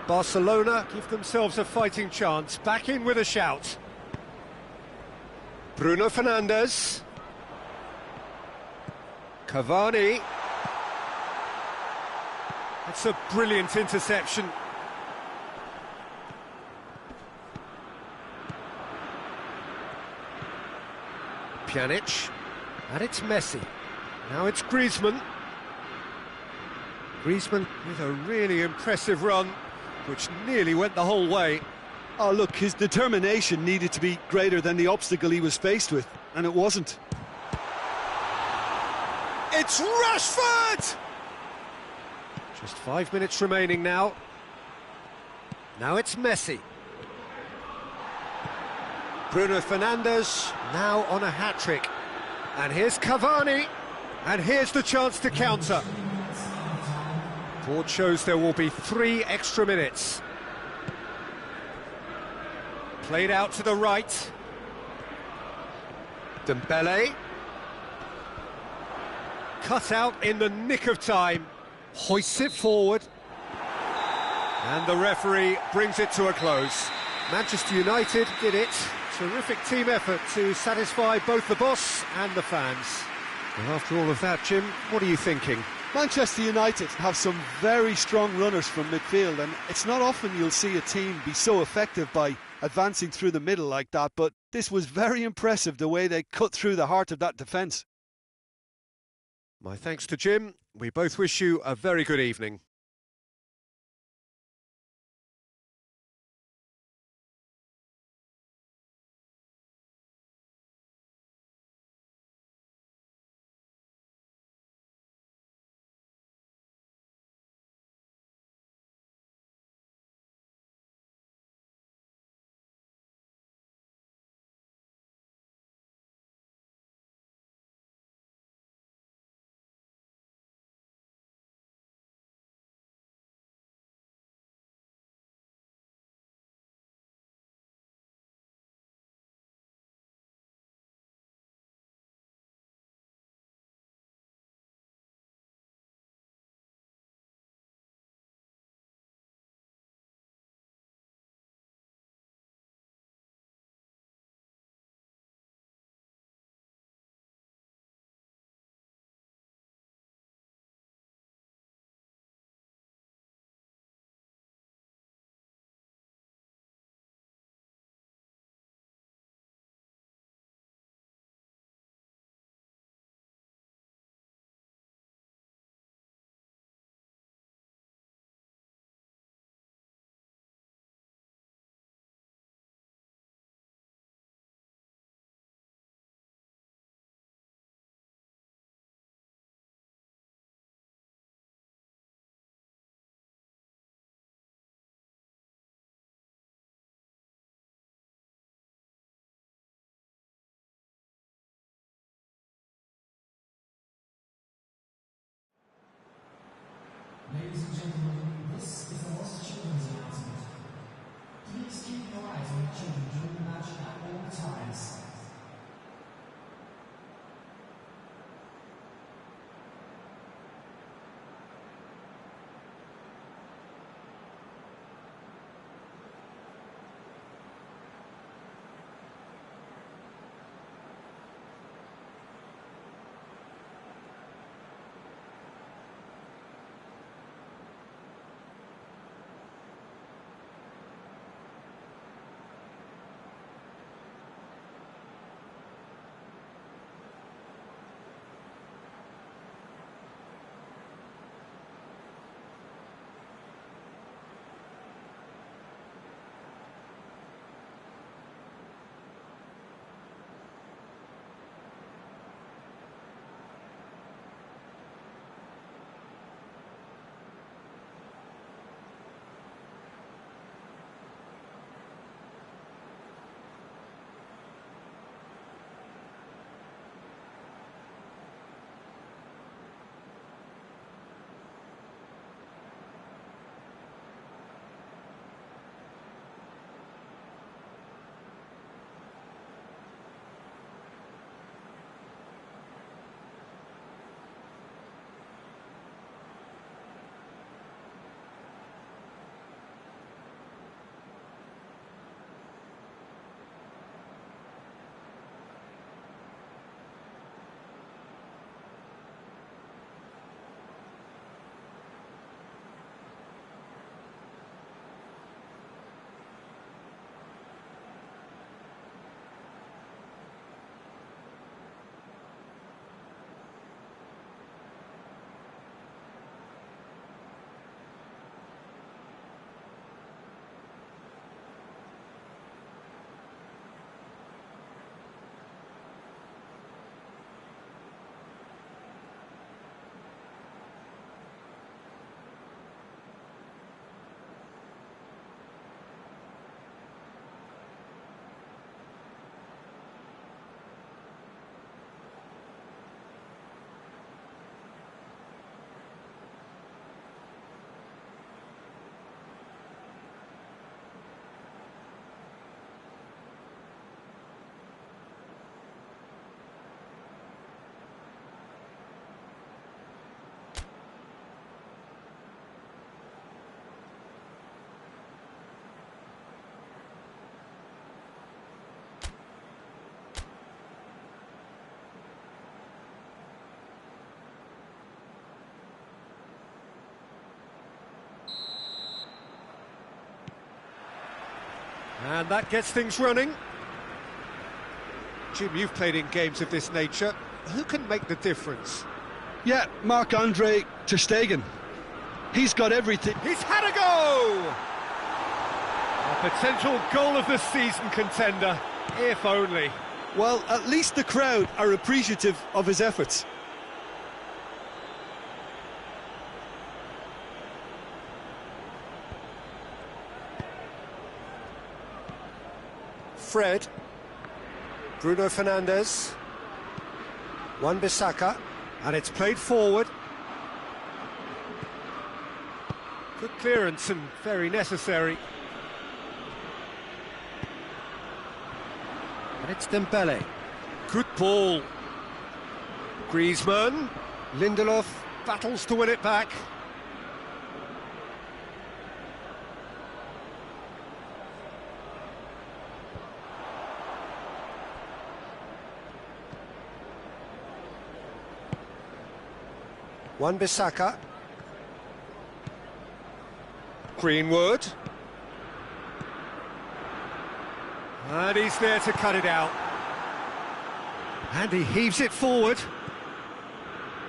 Barcelona give themselves a fighting chance, back in with a shout. Bruno Fernandes. Cavani. That's a brilliant interception. Pjanic. And it's Messi. Now it's Griezmann. Griezmann with a really impressive run, which nearly went the whole way. Oh, look, his determination needed to be greater than the obstacle he was faced with, and it wasn't. It's Rashford! Just 5 minutes remaining now. Now it's Messi. Bruno Fernandes now on a hat-trick. And here's Cavani. And here's the chance to counter. Board shows there will be 3 extra minutes. Played out to the right. Dembele. Cut out in the nick of time. Hoists it forward. And the referee brings it to a close. Manchester United did it. Terrific team effort to satisfy both the boss and the fans. Well, after all of that, Jim, what are you thinking? Manchester United have some very strong runners from midfield, and it's not often you'll see a team be so effective by advancing through the middle like that, but this was very impressive the way they cut through the heart of that defence. My thanks to Jim. We both wish you a very good evening. And that gets things running. Jim, you've played in games of this nature. Who can make the difference? Yeah, Marc-Andre ter Stegen. He's got everything. He's had a go! A potential goal of the season contender, if only. Well, at least the crowd are appreciative of his efforts. Fred, Bruno Fernandes, Wan-Bissaka, and it's played forward. Good clearance and very necessary. And it's Dembele. Good ball. Griezmann, Lindelof battles to win it back. Wan-Bissaka. Greenwood. And he's there to cut it out. And he heaves it forward.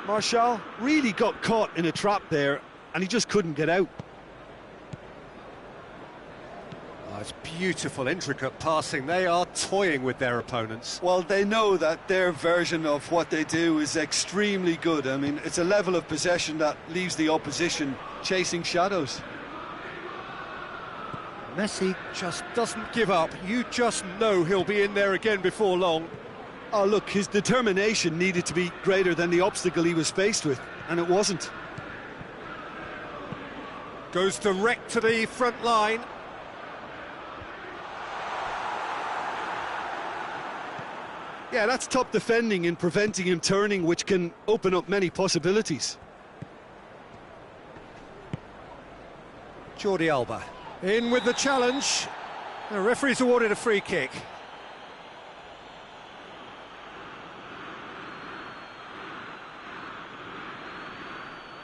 Martial really got caught in a trap there, and he just couldn't get out. Oh, it's beautiful, intricate passing. They are toying with their opponents. Well, they know that their version of what they do is extremely good. I mean, it's a level of possession that leaves the opposition chasing shadows. Messi just doesn't give up. You just know he'll be in there again before long. Oh, look, his determination needed to be greater than the obstacle he was faced with, and it wasn't. Goes direct to the front line. Yeah, that's top defending in preventing him turning, which can open up many possibilities. Jordi Alba in with the challenge. The referee's awarded a free kick.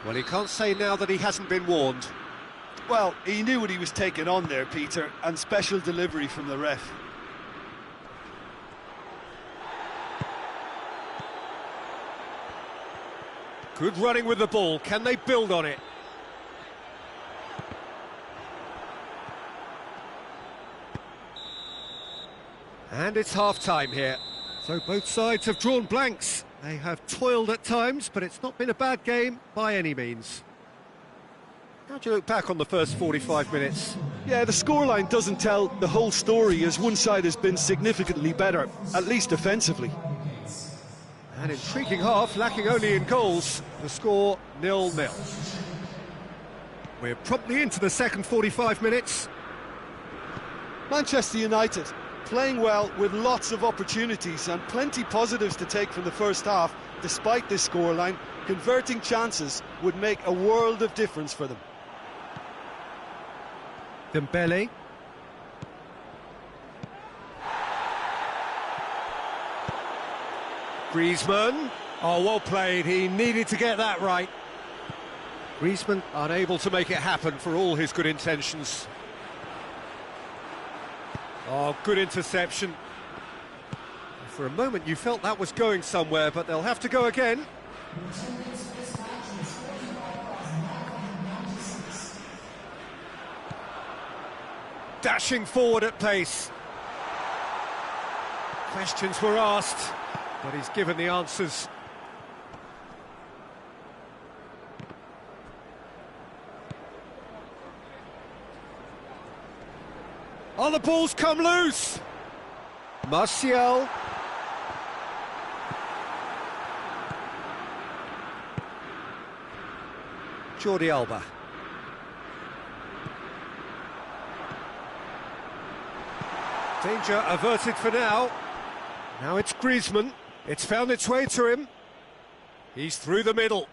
Well, he can't say now that he hasn't been warned. Well, he knew what he was taking on there, Peter, and special delivery from the ref. Good running with the ball. Can they build on it? And it's half-time here. So both sides have drawn blanks. They have toiled at times, but it's not been a bad game by any means. How do you look back on the first 45 minutes? Yeah, the scoreline doesn't tell the whole story, as one side has been significantly better, at least offensively. An intriguing half, lacking only in goals. The score 0-0. We're promptly into the second 45 minutes. Manchester United playing well with lots of opportunities and plenty positives to take from the first half. Despite this scoreline, converting chances would make a world of difference for them. Dembele. Griezmann. Oh, well played. He needed to get that right. Griezmann unable to make it happen for all his good intentions. Oh, good interception. For a moment you felt that was going somewhere, but they'll have to go again. Dashing forward at pace. Questions were asked, but he's given the answers. Oh, the ball's come loose! Martial. Jordi Alba. Danger averted for now. Now it's Griezmann. It's found its way to him. He's through the middle.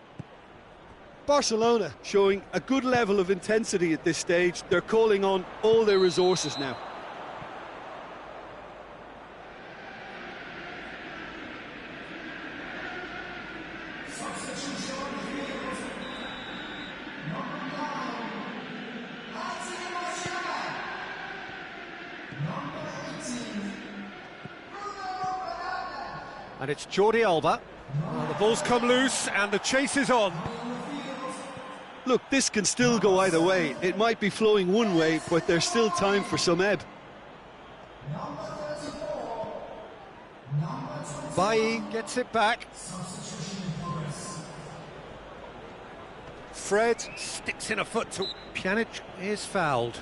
Barcelona showing a good level of intensity at this stage. They're calling on all their resources now. And it's Jordi Alba. The ball's come loose and the chase is on. Look, this can still go either way. It might be flowing one way, but there's still time for some ebb. Bailly gets it back. Fred sticks in a foot to Pjanic is fouled.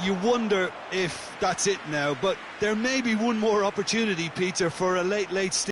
You wonder if that's it now, but there may be one more opportunity, Peter, for a late